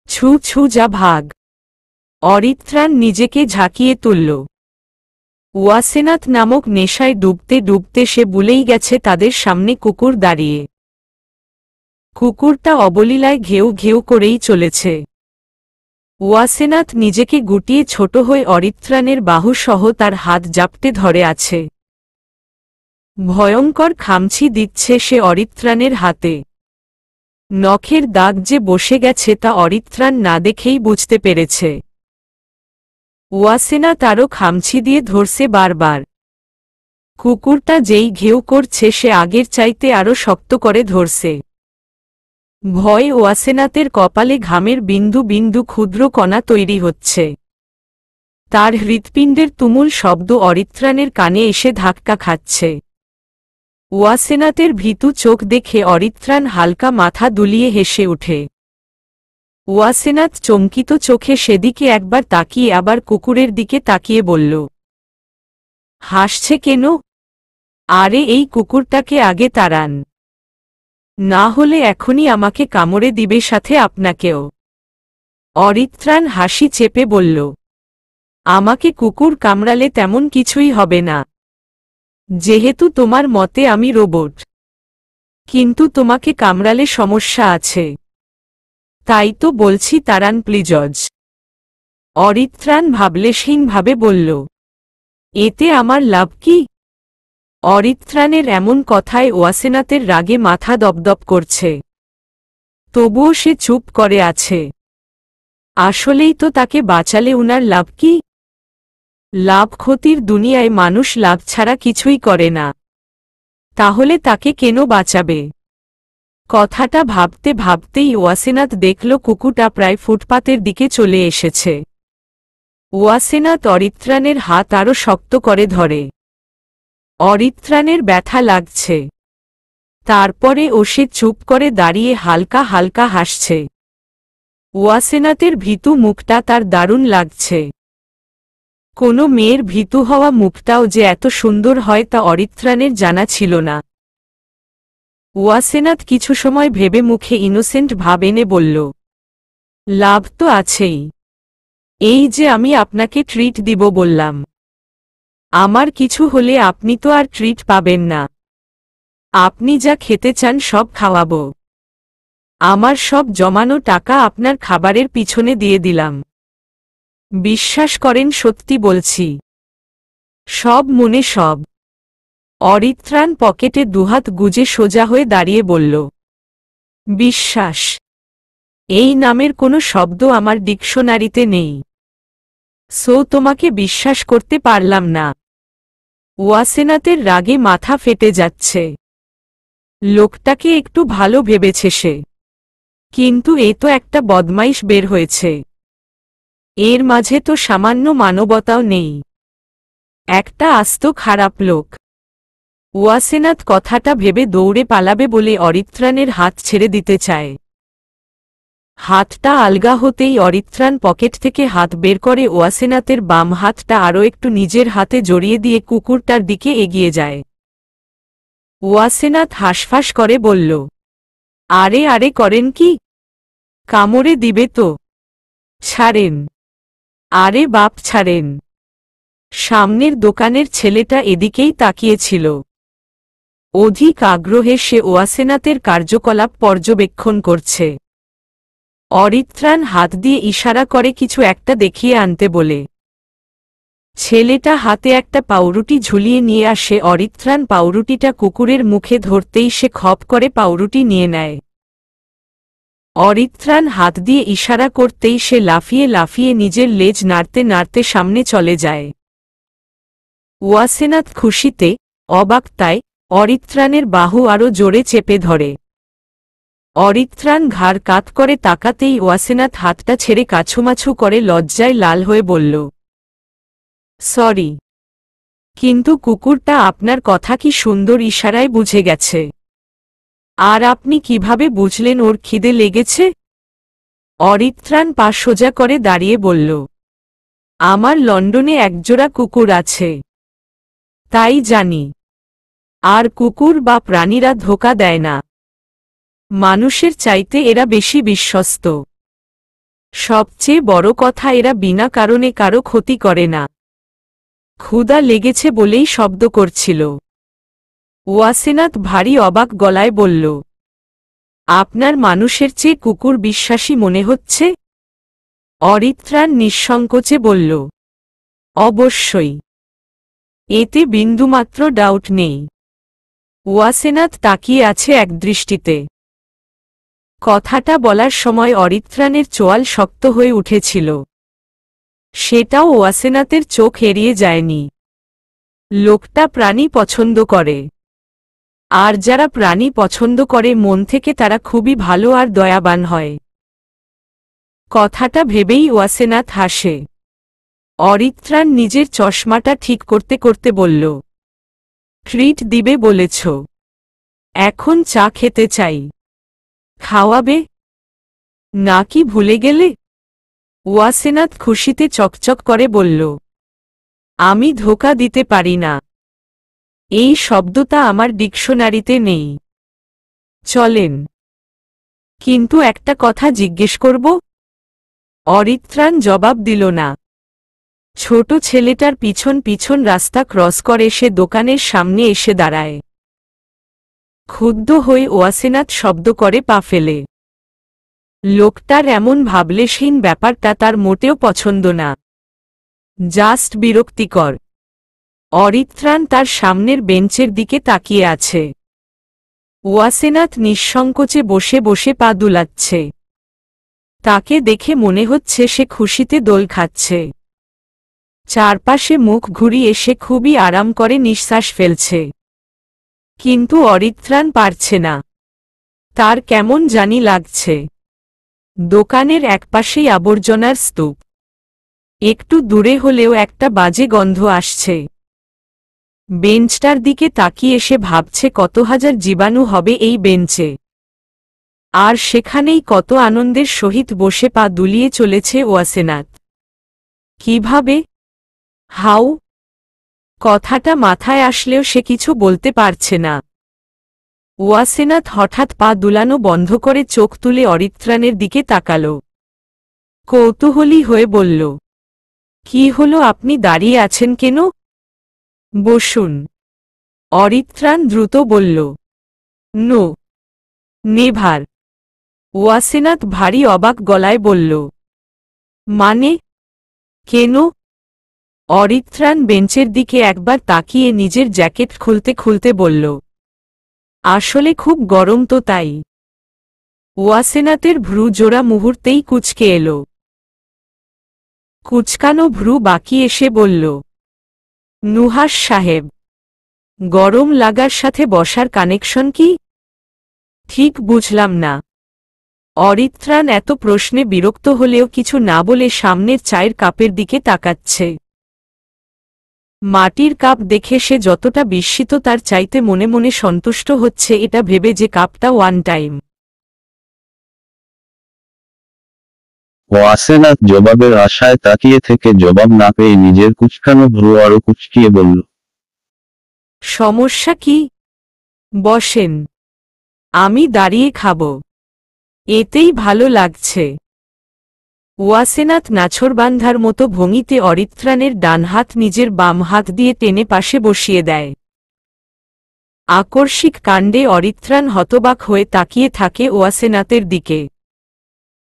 ছু ছু যা ভাগ। অরিত্রাণ নিজেকে ঝাঁকিয়ে তুলল। ওয়াসেনাত নামক নেশায় ডুবতে ডুবতে সে ভুলেই গেছে তাদের সামনে কুকুর দাঁড়িয়ে। কুকুরটা অবলীলায় ঘেউ ঘেউ করেই চলেছে। ওয়াসেনাত নিজেকে গুটিয়ে ছোট হয়ে অরিত্রাণের বাহুসহ তার হাত জাপটে ধরে আছে। ভয়ঙ্কর খামচি দিচ্ছে সে অরিত্রাণের হাতে। নখের দাগ যে বসে গেছে তা অরিত্রাণ না দেখেই বুঝতে পেরেছে। ওয়াসেনাত আরও খামচি দিয়ে ধরছে বারবার। কুকুরটা যেই ঘেউ করছে সে আগের চাইতে আরও শক্ত করে ধরছে। ভয়ে ওয়াসেনাতের কপালে ঘামের বিন্দু বিন্দু ক্ষুদ্র কণা তৈরি হচ্ছে। তার হৃৎপিণ্ডের তুমুল শব্দ অরিত্রাণের কানে এসে ধাক্কা খাচ্ছে। ওয়াসেনাতের ভীতু চোখ দেখে অরিত্রাণ হালকা মাথা দুলিয়ে হেসে ওঠে। ওয়াসেনাত চমকিত চোখে সেদিকে একবার তাকিয়ে আবার কুকুরের দিকে তাকিয়ে বলল, হাসছে কেন? আরে এই কুকুরটাকে আগে তাড়ান, না হলে এখনই আমাকে কামড়ে দিবে, সাথে আপনাকেও। অরিত্রাণ হাসি চেপে বলল, আমাকে কুকুর কামড়ালে তেমন কিছুই হবে না, যেহেতু তোমার মতে আমি রোবট। কিন্তু তোমাকে কামড়ালে সমস্যা আছে। তাই তো বলছি তাড়ান প্লিজজ। অরিত্রাণ ভাবলেশহীনভাবে বলল। এতে আমার লাভ কি? অরিত্রাণের এমন কথায় ওয়াসেনাতের রাগে মাথা দপদপ করছে। তবুও সে চুপ করে আছে। আসলেই তো তাকে বাঁচালে উনার লাভ কি? লাভ ক্ষতির দুনিয়ায় মানুষ লাভ ছাড়া কিছুই করে না। তাহলে তাকে কেন বাঁচাবে? কথাটা ভাবতে ভাবতেই ওয়াসেনাত দেখল কুকুরটা প্রায় ফুটপাতের দিকে চলে এসেছে। ওয়াসেনাত অরিত্রাণের হাত আরো শক্ত করে ধরে। অরিত্রাণের ব্যথা লাগছে। তারপরে ও সে চুপ করে দাঁড়িয়ে হালকা হালকা হাসছে। ওয়াসেনাতের ভীতু মুখটা তার দারুণ লাগছে। কোনো মেয়ের ভীতু হওয়া মুখটাও যে এত সুন্দর হয় তা অরিত্রাণের জানা ছিল না। ওয়াসেনাত কিছু সময় ভেবে মুখে ইনোসেন্ট ভাব এনে বলল, লাভ তো আছেই। এই যে আমি আপনাকে ট্রিট দিব বললাম। আমার কিছু হলে আপনি তো আর ট্রিট পাবেন না। আপনি যা খেতে চান সব খাওয়াবো। আমার সব জমানো টাকা আপনার খাবারের পিছনে দিয়ে দিলাম। বিশ্বাস করেন সত্যি বলছি। সব মনে সব। অরিত্রাণ পকেটে দুহাত গুজে সোজা হয়ে দাঁড়িয়ে বলল, বিশ্বাস এই নামের কোনো শব্দ আমার ডিকশনারিতে নেই। সো তোমাকে বিশ্বাস করতে পারলাম না। ওয়াসেনাতের রাগে মাথা ফেটে যাচ্ছে। লোকটাকে একটু ভালো ভেবেছে সে। কিন্তু এ তো একটা বদমাইশ বের হয়েছে। এর মাঝে তো সামান্য মানবতাও নেই। একটা আস্ত খারাপ লোক। ওয়াসেনাত কথাটা ভেবে দৌড়ে পালাবে বলে অরিত্রাণের হাত ছেড়ে দিতে চায়। হাতটা আলগা হতেই অরিত্রাণ পকেট থেকে হাত বের করে ওয়াসেনাতের বাম হাতটা আরও একটু নিজের হাতে জড়িয়ে দিয়ে কুকুরটার দিকে এগিয়ে যায়। ওয়াসেনাত হাঁসফাঁস করে বলল, আরে আরে করেন কি? কামড়ে দিবে তো। ছাড়েন। আরে বাপ ছাড়েন। সামনের দোকানের ছেলেটা এদিকেই তাকিয়েছিল। অধিক আগ্রহে সে ওয়াসেনাতের কার্যকলাপ পর্যবেক্ষণ করছে। অরিত্রাণ হাত দিয়ে ইশারা করে কিছু একটা দেখিয়ে আনতে বলে। ছেলেটা হাতে একটা পাউরুটি ঝুলিয়ে নিয়ে আসে। অরিত্রাণ পাউরুটিটা কুকুরের মুখে ধরতেই সে খপ করে পাউরুটি নিয়ে নেয়। অরিত্রাণ হাত দিয়ে ইশারা করতেই সে লাফিয়ে লাফিয়ে নিজের লেজ নাড়তে নাড়তে সামনে চলে যায়। ওয়াসেনাত খুশিতে অবাকতায় অরিত্রাণের বাহু আরও জোরে চেপে ধরে। অরিত্রাণ ঘাড় কাত করে তাকাতেই ওয়াসেনাত হাতটা ছেড়ে কাছুমাছু করে লজ্জায় লাল হয়ে বলল, সরি। কিন্তু কুকুরটা আপনার কথা কি সুন্দর ইশারায় বুঝে গেছে। আর আপনি কিভাবে বুঝলেন ওর খিদে লেগেছে? অরিত্রাণ পা সোজা করে দাঁড়িয়ে বলল, আমার লন্ডনে একজোড়া কুকুর আছে। তাই জানি। আর কুকুর বা প্রাণীরা ধোঁকা দেয় না। মানুষের চাইতে এরা বেশি বিশ্বস্ত। সবচেয়ে বড় কথা এরা বিনা কারণে কারো ক্ষতি করে না। ক্ষুধা লেগেছে বলেই শব্দ করছিল। ওয়াসেনাত ভারী অবাক গলায় বলল, আপনার মানুষের চেয়ে কুকুর বিশ্বাসী মনে হচ্ছে? অরিত্রাণ নিঃসংকোচে বলল, অবশ্যই। এতে বিন্দুমাত্র ডাউট নেই। ওয়াসেনাত তাকিয়ে আছে একদৃষ্টিতে। কথাটা বলার সময় অরিত্রাণের চোয়াল শক্ত হয়ে উঠেছিল। সেটাও ওয়াসেনাতের চোখ এড়িয়ে যায়নি। লোকটা প্রাণী পছন্দ করে। আর যারা প্রাণী পছন্দ করে মন থেকে তারা খুবই ভালো আর দয়াবান হয়। কথাটা ভেবেই ওয়াসেনাত হাসে। অরিত্রাণ নিজের চশমাটা ঠিক করতে করতে বলল, ট্রিট দিবে বলেছ। এখন চা খেতে চাই। খাওয়াবে? নাকি ভুলে গেলে? ওয়াসেনাত খুশিতে চকচক করে বলল, আমি ধোঁকা দিতে পারি না। এই শব্দটা আমার ডিকশনারিতে নেই। চলেন। কিন্তু একটা কথা জিজ্ঞেস করব? অরিত্রাণ জবাব দিল না। ছোট ছেলেটার পিছন পিছন রাস্তা ক্রস করে সে দোকানের সামনে এসে দাঁড়ায়। ক্ষুব্ধ হয়ে ওয়াসেনাথ শব্দ করে পা ফেলে। লোকটার এমন ভাবলেশহীন ব্যাপারটা তার মোটেও পছন্দ না, জাস্ট বিরক্তিকর। অরিত্রাণ তার সামনের বেঞ্চের দিকে তাকিয়ে আছে। ওয়াসেনাথ নিঃসংকোচে বসে বসে পা দুলাচ্ছে। তাকে দেখে মনে হচ্ছে সে খুশিতে দোল খাচ্ছে। চারপাশে মুখ ঘুরিয়ে সে খুবই আরাম করে নিঃশ্বাস ফেলছে। কিন্তু অরিত্রাণ পারছে না, তার কেমন জানি লাগছে। দোকানের একপাশেই আবর্জনার স্তূপ, একটু দূরে হলেও একটা বাজে গন্ধ আসছে। বেঞ্চটার দিকে তাকিয়ে সে ভাবছে কত হাজার জীবাণু হবে এই বেঞ্চে, আর সেখানেই কত আনন্দের সহিত বসে পা দুলিয়ে চলেছে ওয়াসেনাথ। কিভাবে, হাউ? কথাটা মাথায় আসলেও সে কিছু বলতে পারছে না। ওয়াসেনাথ হঠাৎ পা দুলানো বন্ধ করে চোখ তুলে অরিত্রাণের দিকে তাকাল। কৌতূহলী হয়ে বলল, কি হলো, আপনি দাঁড়িয়ে আছেন কেন? বসুন। অরিত্রাণ দ্রুত বলল, নো, নেভার। ওয়াসেনাথ ভারী অবাক গলায় বলল, মানে, কেন? অরিত্রাণ বেঞ্চের দিকে একবার তাকিয়ে নিজের জ্যাকেট খুলতে খুলতে বলল, আসলে খুব গরম তো তাই। ওয়াসেনাথের ভ্রু জোড়া মুহূর্তেই কুঁচকে এল। কুচকানো ভ্রু বাকি এসে বলল, নুহাশ সাহেব, গরম লাগার সাথে বসার কানেকশন কি? ঠিক বুঝলাম না। অরিত্রাণ এত প্রশ্নে বিরক্ত হলেও কিছু না বলে সামনের চায়ের কাপের দিকে তাকাচ্ছে। মাটির কাপ দেখে সে যতটা বিস্মিত তার চাইতে মনে মনে সন্তুষ্ট হচ্ছে, এটা ভেবে যে কাপটা ওয়ান টাইম। ওয়াসেনাথ জবাবের আশায় তাকিয়ে থেকে জবাব না পেয়ে নিজের কুচকানো ভ্রু আরো কুচকিয়ে বলল, সমস্যা কি? বসেন, আমি দাঁড়িয়ে খাব, এতেই ভালো লাগছে। ওয়াসেনাথ নাছোড়বান্ধার মতো ভঙ্গিতে অরিত্রাণের ডান হাত নিজের বাম হাত দিয়ে টেনে পাশে বসিয়ে দেয়। আকস্মিক কাণ্ডে অরিত্রাণ হতবাক হয়ে তাকিয়ে থাকে ওয়াসেনাথের দিকে।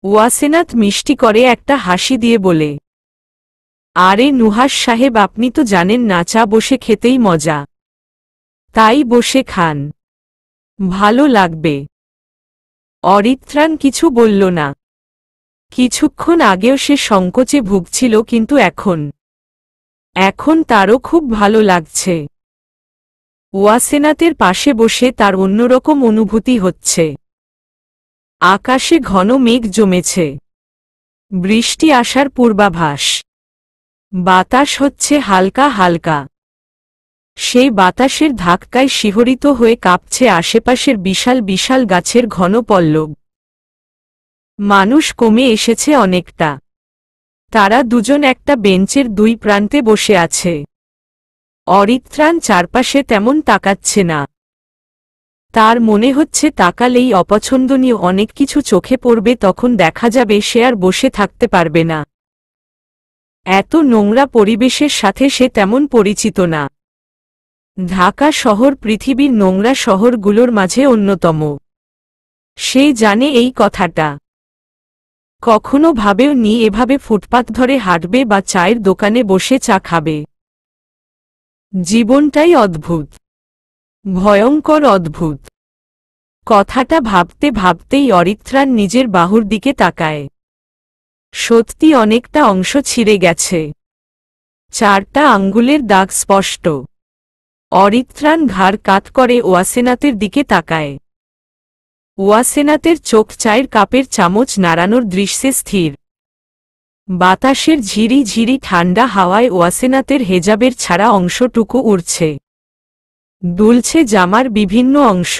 ওয়াসেনাথ মিষ্টি করে একটা হাসি দিয়ে বলে, আরে নুহাশ সাহেব, আপনি তো জানেন না চা বসে খেতেই মজা, তাই বসে খান, ভালো লাগবে। অরিত্রাণ কিছু বলল না। কিছুক্ষণ আগেও সে সংকোচে ভুগছিল, কিন্তু এখন তারও খুব ভালো লাগছে। ওয়াসেনাথের পাশে বসে তার অন্যরকম অনুভূতি হচ্ছে। আকাশে ঘন মেঘ জমেছে, বৃষ্টি আসার পূর্বাভাস। বাতাস হচ্ছে হালকা হালকা, সেই বাতাসের ধাক্কায় শিহরিত হয়ে কাঁপছে আশেপাশের বিশাল বিশাল গাছের ঘন পল্লব। মানুষ কমে এসেছে অনেকটা। তারা দুজন একটা বেঞ্চের দুই প্রান্তে বসে আছে। অরিত্রাণ চারপাশে তেমন তাকাচ্ছে না। তার মনে হচ্ছে তাকালেই অপছন্দনীয় অনেক কিছু চোখে পড়বে, তখন দেখা যাবে সে আর বসে থাকতে পারবে না। এত নোংরা পরিবেশের সাথে সে তেমন পরিচিত না। ঢাকা শহর পৃথিবীর নোংরা শহরগুলোর মাঝে অন্যতম। সে জানে এই কথাটা। কখনো ভাবেও নি এভাবে ফুটপাত ধরে হাঁটবে বা চায়ের দোকানে বসে চা খাবে। জীবনটাই অদ্ভুত, ভয়ঙ্কর অদ্ভুত। কথাটা ভাবতে ভাবতেই অরিত্রাণ নিজের বাহুর দিকে তাকায়। সত্যি অনেকটা অংশ ছিঁড়ে গেছে, 4টা আঙ্গুলের দাগ স্পষ্ট। অরিত্রাণ ঘাড় কাত করে ওয়াসেনাথের দিকে তাকায়। ওয়াসেনাথের চোখ চায়ের কাপের চামচ নাড়ানোর দৃশ্যে স্থির। বাতাসের ঝিরি ঝিরি ঠান্ডা হাওয়ায় ওয়াসেনাথের হেজাবের ছাড়া অংশটুকু উড়ছে, দুলছে জামার বিভিন্ন অংশ।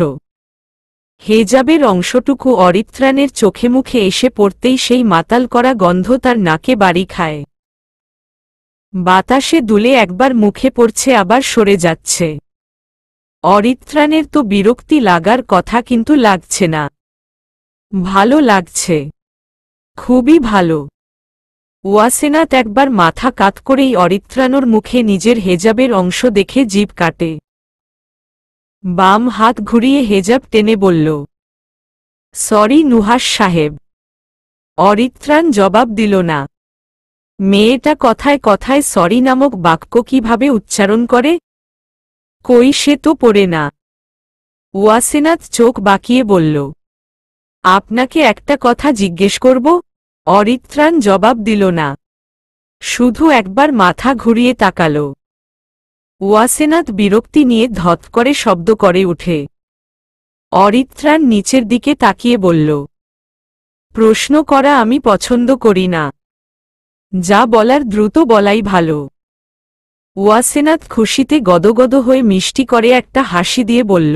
হেজাবের অংশটুকু অরিত্রাণের চোখে মুখে এসে পড়তেই সেই মাতাল করা গন্ধ তার নাকে বাড়ি খায়। বাতাসে দুলে একবার মুখে পড়ছে, আবার সরে যাচ্ছে। অরিত্রাণের তো বিরক্তি লাগার কথা, কিন্তু লাগছে না। ভালো লাগছে, খুবই ভালো। ওয়াসেনাথ একবার মাথা কাত করেই অরিত্রাণর মুখে নিজের হেজাবের অংশ দেখে জিভ কাটে। বাম হাত ঘুরিয়ে হেজাব টেনে বলল, সরি নুহাশ সাহেব। অরিত্রাণ জবাব দিল না। মেয়েটা কথায় কথায় সরি নামক বাক্য কিভাবে উচ্চারণ করে? কই সে তো পড়ে না। ওয়াসেনাথ চোখ বাঁকিয়ে বলল, আপনাকে একটা কথা জিজ্ঞেস করব? অরিত্রাণ জবাব দিল না, শুধু একবার মাথা ঘুরিয়ে তাকাল। ওয়াসেনাথ বিরক্তি নিয়ে ধত করে শব্দ করে উঠে। অরিত্রাণ নিচের দিকে তাকিয়ে বলল, প্রশ্ন করা আমি পছন্দ করি না, যা বলার দ্রুত বলাই ভালো। ওয়াসেনাথ খুশিতে গদগদ হয়ে মিষ্টি করে একটা হাসি দিয়ে বলল,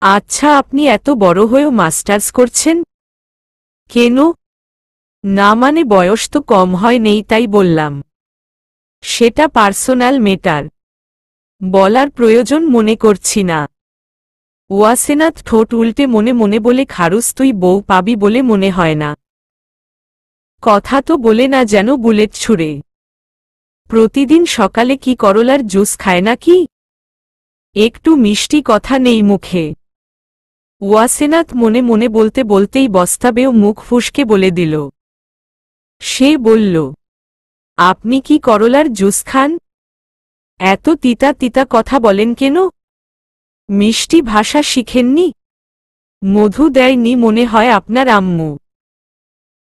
আচ্ছা আপনি এত বড় হয়েও মাস্টার্স করছেন কেন? না মানে বয়স তো কম হয় নেই তাই বললাম। সেটা পার্সোনাল ম্যাটার, বলার প্রয়োজন মনে করছি না। ওয়াসেনাথ ঠোঁট উল্টে মনে মনে বলে, খারুস তুই বউ পাবি বলে মনে হয় না। কথা তো বলে না যেন বুলেট ছুঁড়ে। প্রতিদিন সকালে কি করলার জুস খায় নাকি? একটু মিষ্টি কথা নেই মুখে। ওয়াসেনাথ মনে মনে বলতে বলতেই বস্তাবেও মুখ ফুসকে বলে দিল। সে বলল, আপনি কি করলার জুস খান? এত তিতা তিতা কথা বলেন কেন? মিষ্টি ভাষা শিখেননি? মধু দেয়নি মনে হয় আপনার আম্মু?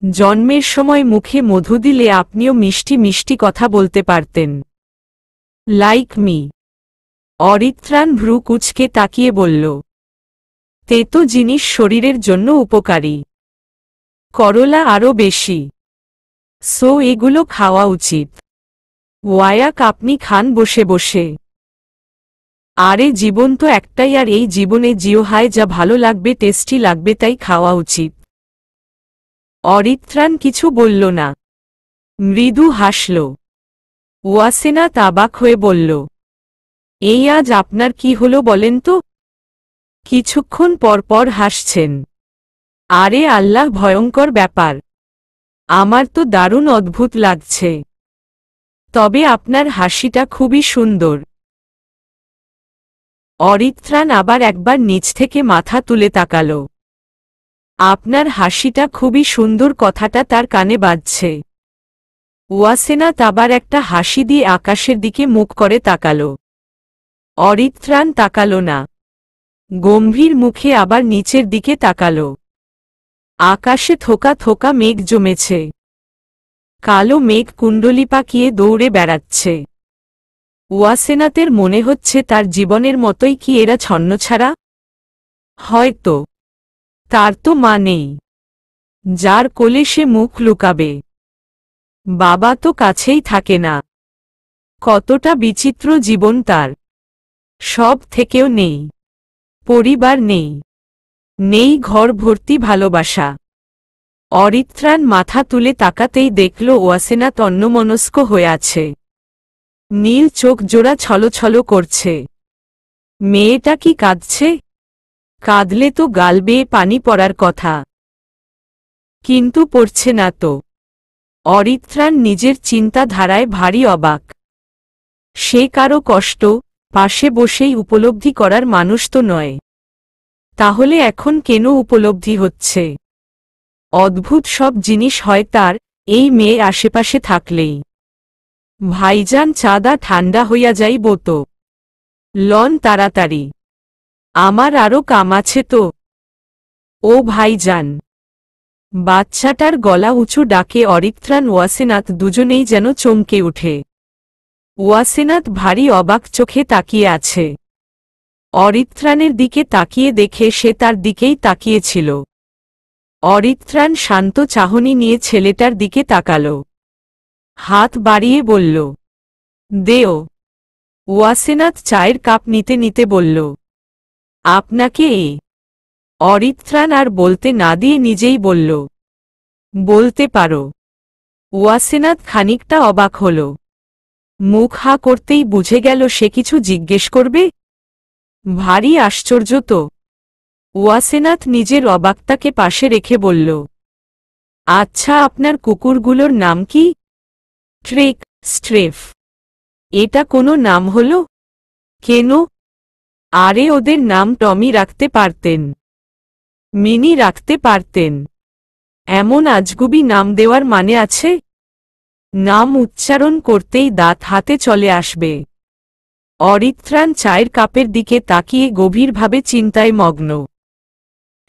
জন্মের সময় মুখে মধু দিলে আপনিও মিষ্টি মিষ্টি কথা বলতে পারতেন, লাইক মি। অরিত্রাণ ভ্রু কুঁচকে তাকিয়ে বলল, তেতো জিনিস শরীরের জন্য উপকারী, করলা আরও বেশি, সো এগুলো খাওয়া উচিত। ওয়ায়াক আপনি খান বসে বসে। আরে জীবন তো একটাই, আর এই জীবনে জিও হায় যা ভালো লাগবে টেস্টি লাগবে তাই খাওয়া উচিত। অরিত্রাণ কিছু বলল না, মৃদু হাসল। ওয়াসেনাথ অবাক হয়ে বলল, এই আজ আপনার কি হলো বলেন তো? কিছুক্ষণ পর পর হাসছেন। আরে আল্লাহ, ভয়ঙ্কর ব্যাপার। আমার তো দারুণ অদ্ভুত লাগছে। তবে আপনার হাসিটা খুবই সুন্দর। অরিত্রাণ আবার একবার নিচ থেকে মাথা তুলে তাকাল। আপনার হাসিটা খুবই সুন্দর কথাটা তার কানে বাজছে। ওয়াসেনাথ আবার একটা হাসি দিয়ে আকাশের দিকে মুখ করে তাকাল। অরিত্রাণ তাকাল না, গম্ভীর মুখে আবার নিচের দিকে তাকাল। আকাশে থোকা থোকা মেঘ জমেছে। কালো মেঘ কুণ্ডলি পাকিয়ে দৌড়ে বেড়াচ্ছে। ওয়াসেনাথের মনে হচ্ছে তার জীবনের মতোই কি এরা ছন্নছাড়া? হয়তো তার তো মা নেই, যার কোলে সে মুখ লুকাবে। বাবা তো কাছেই থাকে না। কতটা বিচিত্র জীবন তার। সব থেকেও নেই পরিবার, নেই নেই ঘর ভর্তি ভালোবাসা। অরিত্রাণ মাথা তুলে তাকাতেই দেখল ওয়াসেনাথ অন্যমনস্ক হয়ে আছে। নীল চোখ জোড়া ছলছল করছে। মেয়েটা কি কাঁদছে? কাঁদলে তো গাল বেয়ে পানি পড়ার কথা, কিন্তু পড়ছে না তো। অরিত্রাণ নিজের চিন্তাধারায় ভারী অবাক। সে কারো কষ্ট পাশে বসেই উপলব্ধি করার মানুষ তো নয়। তাহলে এখন কেন উপলব্ধি হচ্ছে? অদ্ভুত সব জিনিস হয় তার এই মেয়ে আশেপাশে থাকলেই। ভাইজান চাঁদা ঠান্ডা হইয়া যাইব তো, লন তাড়াতাড়ি, আমার আরও কাম আছে তো। ও ভাইজান। বাচ্চাটার গলা উঁচু ডাকে অরিত্রাণ ওয়াসেনাথ দুজনেই যেন চমকে উঠে। ওয়াসেনাথ ভারী অবাক চোখে তাকিয়ে আছে। অরিত্রাণের দিকে তাকিয়ে দেখে সে তার দিকেই তাকিয়েছিল। অরিত্রাণ শান্ত চাহনি নিয়ে ছেলেটার দিকে তাকাল। হাত বাড়িয়ে বলল, দেও। ওয়াসেনাথ চায়ের কাপ নিতে নিতে বলল, আপনাকে এ। অরিত্রাণ আর বলতে না দিয়ে নিজেই বলল, বলতে পারো। ওয়াসেনাথ খানিকটা অবাক হল। মুখ হা করতেই বুঝে গেল সে কিছু জিজ্ঞেস করবে। ভারী আশ্চর্য তো। ওয়াসেনাথ নিজের অবাকতাকে পাশে রেখে বলল, আচ্ছা আপনার কুকুরগুলোর নাম কি? ট্রেক, স্ট্রেফ। এটা কোনো নাম হলো? কেন? আরে ওদের নাম টমি রাখতে পারতেন, মিনি রাখতে পারতেন। এমন আজগুবি নাম দেওয়ার মানে আছে? নাম উচ্চারণ করতেই দাঁত হাতে চলে আসবে। অরিত্রাণ চায়ের কাপের দিকে তাকিয়ে গভীরভাবে চিন্তায় মগ্ন।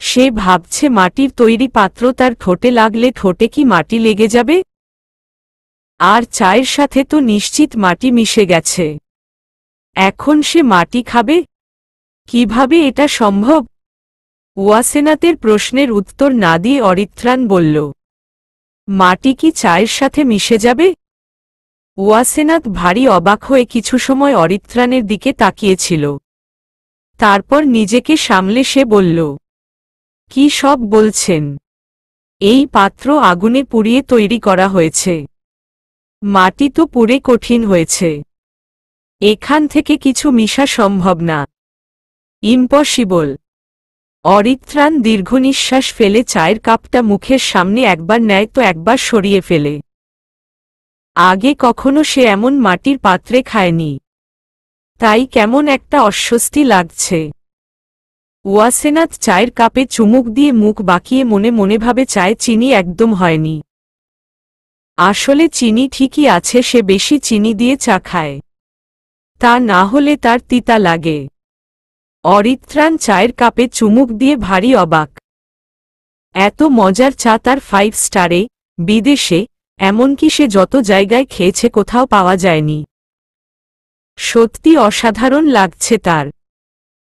সে ভাবছে মাটির তৈরি পাত্র তার ঠোঁটে লাগলে ঠোঁটে কি মাটি লেগে যাবে? আর চায়ের সাথে তো নিশ্চিত মাটি মিশে গেছে। এখন সে মাটি খাবে? কিভাবে এটা সম্ভব? ওয়াসেনাতের প্রশ্নের উত্তর না দিয়ে অরিত্রাণ বলল, মাটি কি চায়ের সাথে মিশে যাবে? ওয়াসেনাত ভারী অবাক হয়ে কিছু সময় অরিত্রাণের দিকে তাকিয়েছিল। তারপর নিজেকে সামলে সে বলল, কি সব বলছেন? এই পাত্র আগুনে পুড়িয়ে তৈরি করা হয়েছে। মাটি তো পুড়ে কঠিন হয়েছে। এখান থেকে কিছু মিশা সম্ভব না। ইম্পসিবল। অরিত্রাণ দীর্ঘনিশ্বাস ফেলে চায়ের কাপটা মুখের সামনে একবার নেয় তো একবার সরিয়ে ফেলে। আগে কখনো সে এমন মাটির পাত্রে খায়নি, তাই কেমন একটা অস্বস্তি লাগছে। ওয়াসেনাত চায়ের কাপে চুমুক দিয়ে মুখ বাঁকিয়ে মনে মনে ভাবে চায়ে চিনি একদম হয়নি। আসলে চিনি ঠিকই আছে, সে বেশি চিনি দিয়ে চা খায়। তা না হলে তার তিতা লাগে। অরিত্রাণ চায়ের কাপে চুমুক দিয়ে ভারী অবাক। এত মজার চা তার 5 স্টারে, বিদেশে, এমনকি সে যত জায়গায় খেয়েছে কোথাও পাওয়া যায়নি। সত্যি অসাধারণ লাগছে তার।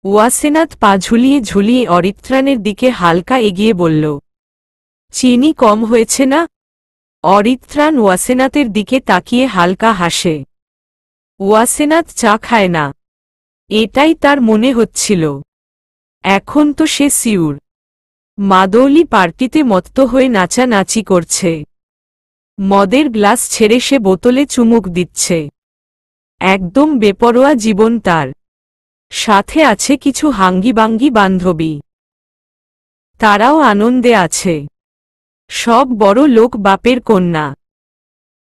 ওয়াসেনাত পা ঝুলিয়ে ঝুলিয়ে অরিত্রাণের দিকে হালকা এগিয়ে বলল, চিনি কম হয়েছে না? অরিত্রাণ ওয়াসেনাতের দিকে তাকিয়ে হালকা হাসে। ওয়াসেনাত চা খায় না, এটাই তার মনে হচ্ছিল। এখন তো সে সিউর। মাদৌলি পার্টিতে মত্ত হয়ে নাচানাচি করছে। মদের গ্লাস ছেড়ে সে বোতলে চুমুক দিচ্ছে। একদম বেপরোয়া জীবন তার। সাথে আছে কিছু হাঙ্গিবাঙ্গি বান্ধবী, তারাও আনন্দে আছে। সব বড় লোক বাপের কন্যা।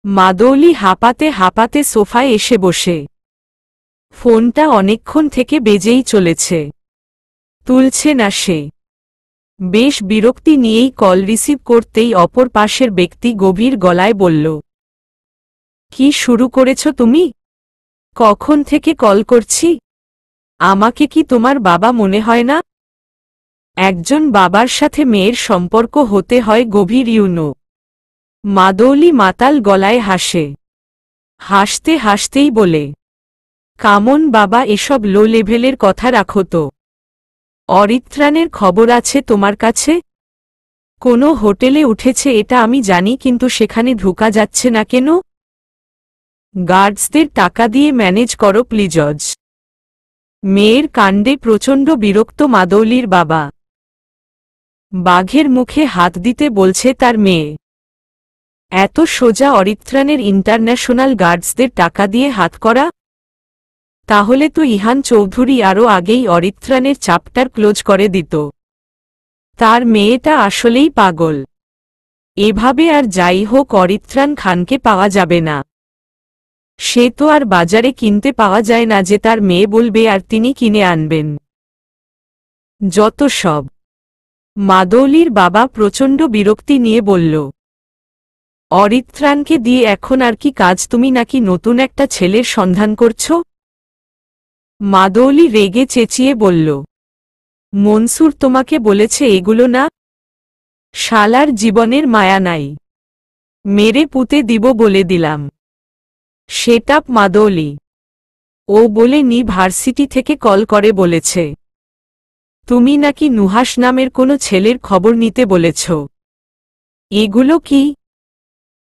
মাদৌলি হাঁপাতে হাঁপাতে সোফায় এসে বসে। ফোনটা অনেকক্ষণ থেকে বেজেই চলেছে, তুলছে না সে। বেশ বিরক্তি নিয়েই কল রিসিভ করতেই অপর পাশের ব্যক্তি গভীর গলায় বলল, কি শুরু করেছ তুমি? কখন থেকে কল করছি? আমাকে কি তোমার বাবা মনে হয় না? একজন বাবার সাথে মেয়ের সম্পর্ক হতে হয় গভীর, ইউনো। মাদৌলি মাতাল গলায় হাসে। হাসতে হাসতেই বলে, কামন বাবা, এসব লো লেভেলের কথা রাখো তো। অরিত্রাণের খবর আছে তোমার কাছে? কোনো হোটেলে উঠেছে এটা আমি জানি, কিন্তু সেখানে ঢোকা যাচ্ছে না কেন? গার্ডসদের টাকা দিয়ে ম্যানেজ করো প্লিজজ। মেয়ের কাণ্ডে প্রচণ্ড বিরক্ত মাদৌলির বাবা। বাঘের মুখে হাত দিতে বলছে তার মেয়ে। এত সোজা অরিত্রাণের ইন্টারন্যাশনাল গার্ডসদের টাকা দিয়ে হাত করা? তাহলে তো ইহান চৌধুরী আরও আগেই অরিত্রাণের চ্যাপ্টার ক্লোজ করে দিত। তার মেয়েটা আসলেই পাগল। এভাবে আর যাই হোক অরিত্রাণ খানকে পাওয়া যাবে না। সে তো আর বাজারে কিনতে পাওয়া যায় না যে তার মেয়ে বলবে আর তিনি কিনে আনবেন। যত সব। মাদৌলির বাবা প্রচণ্ড বিরক্তি নিয়ে বলল, অরিত্রাণকে দিয়ে এখন আর কি কাজ? তুমি নাকি নতুন একটা ছেলের সন্ধান করছ? মাদৌলি রেগে চেঁচিয়ে বলল, মনসুর তোমাকে বলেছে এগুলো না? শালার জীবনের মায়া নাই, মেরে পুঁতে দিব বলে দিলাম। সেটাপ মাদৌলি। ও বলে নি ভার্সিটি থেকে কল করে বলেছে তুমি নাকি নুহাস নামের কোনো ছেলের খবর নিতে বলেছ। এগুলো কি?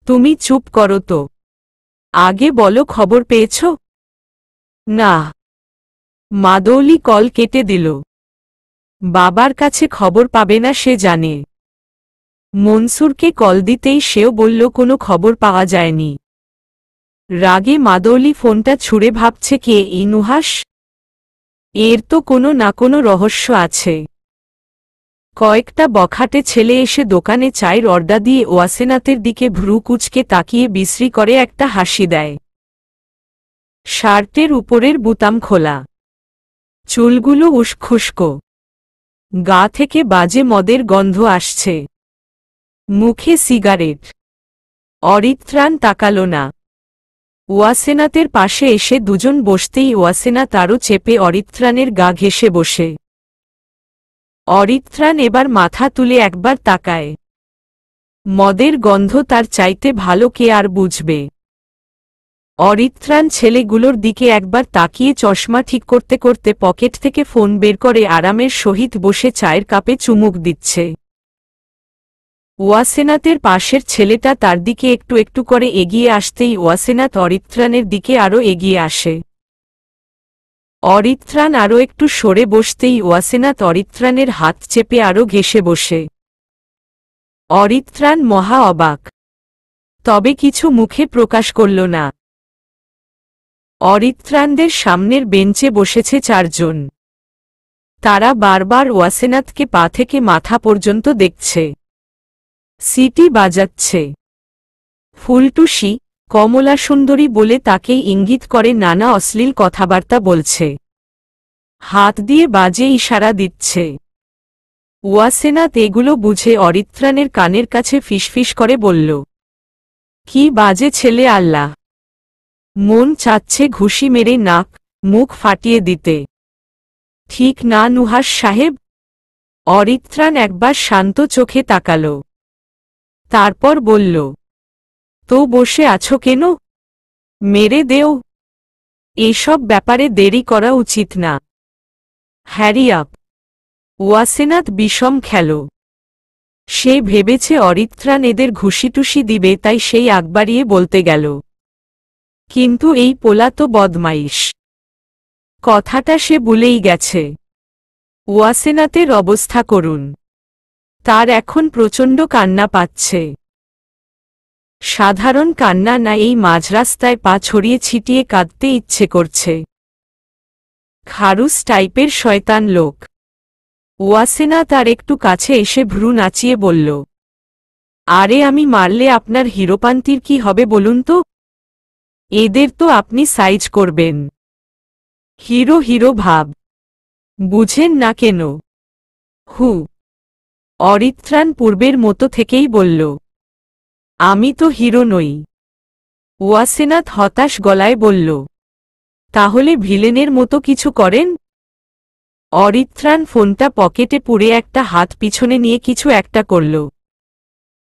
তুমি চুপ করো তো। আগে বলো খবর পেয়েছ? না। মাদৌলি কল কেটে দিল। বাবার কাছে খবর পাবে না সে জানে। মনসুরকে কল দিতেই সেও বলল কোনো খবর পাওয়া যায়নি। রাগে মাদৌলি ফোনটা ছুঁড়ে ভাবছে, কে এই নুহাস? এর তো কোনো না কোনো রহস্য আছে। কয়েকটা বখাটে ছেলে এসে দোকানে চায়ের অর্ডার দিয়ে ওয়াসেনাতের দিকে ভ্রু কুঁচকে তাকিয়ে বিশ্রী করে একটা হাসি দেয়। শার্টের উপরের বুতাম খোলা। চুলগুলো উস্খুস্কো, গা থেকে বাজে মদের গন্ধ আসছে, মুখে সিগারেট। অরিত্রাণ তাকালো না। ওয়াসেনাতের পাশে এসে দুজন বসতেই ওয়াসেনাত আরও চেপে অরিত্রাণের গা ঘেঁষে বসে। অরিত্রাণ এবার মাথা তুলে একবার তাকায়। মদের গন্ধ তার চাইতে ভালো কে আর বুঝবে। অরিত্রাণ ছেলেগুলোর দিকে একবার তাকিয়ে চশমা ঠিক করতে করতে পকেট থেকে ফোন বের করে আরামের সহিত বসে চায়ের কাপে চুমুক দিচ্ছে। ওয়াসেনাতের পাশের ছেলেটা তার দিকে একটু একটু করে এগিয়ে আসতেই ওয়াসেনাত অরিত্রাণের দিকে আরও এগিয়ে আসে। অরিত্রাণ আরও একটু সরে বসতেই ওয়াসেনাত অরিত্রাণের হাত চেপে আরও ঘেঁষে বসে। অরিত্রাণ মহা অবাক, তবে কিছু মুখে প্রকাশ করল না। অরিত্রাণদের সামনের বেঞ্চে বসেছে চারজন। তারা বারবার ওয়াসেনাতকে পা থেকে মাথা পর্যন্ত দেখছে, সিটি বাজাচ্ছে। ফুলটুসি, কমলা সুন্দরী বলে তাকেই ইঙ্গিত করে নানা অশ্লীল কথাবার্তা বলছে, হাত দিয়ে বাজে ইশারা দিচ্ছে। ওয়াসেনাত এগুলো বুঝে অরিত্রাণের কানের কাছে ফিসফিস করে বলল, কি বাজে ছেলে আল্লাহ! মন চাচ্ছে ঘুষি মেরে নাক মুখ ফাটিয়ে দিতে। ঠিক না নুহাস সাহেব? অরিত্রাণ একবার শান্ত চোখে তাকাল, তারপর বলল, তো বসে আছো কেন? মেরে দেও। এসব ব্যাপারে দেরি করা উচিত না। Harry up. ওয়াসেনাত বিষম খেল। সে ভেবেছে অরিত্রাণ এদের ঘুষিটুসি দিবে, তাই সেই আগ বাড়িয়ে বলতে গেল, কিন্তু এই পোলা তো বদমাইশ। কথাটা সে ভুলেই গেছে। ওয়াসেনাতের অবস্থা করুন, তার এখন প্রচণ্ড কান্না পাচ্ছে। সাধারণ কান্না না, এই মাঝরাস্তায় পা ছড়িয়ে ছিটিয়ে কাঁদতে ইচ্ছে করছে। খারুস টাইপের শয়তান লোক। ওয়াসেনাত আর একটু কাছে এসে ভ্রু নাচিয়ে বলল, আরে আমি মারলে আপনার হিরোপান্তির কি হবে বলুন তো? এদের তো আপনি সাইজ করবেন। হিরো হিরো ভাব, বুঝেন না কেন? হু। অরিত্রাণ পূর্বের মতো থেকেই বলল, আমি তো হিরো নই। ওয়াসেনাত হতাশ গলায় বলল, তাহলে ভিলেনের মতো কিছু করেন? অরিত্রাণ ফোনটা পকেটে পুরে একটা হাত পিছনে নিয়ে কিছু একটা করল।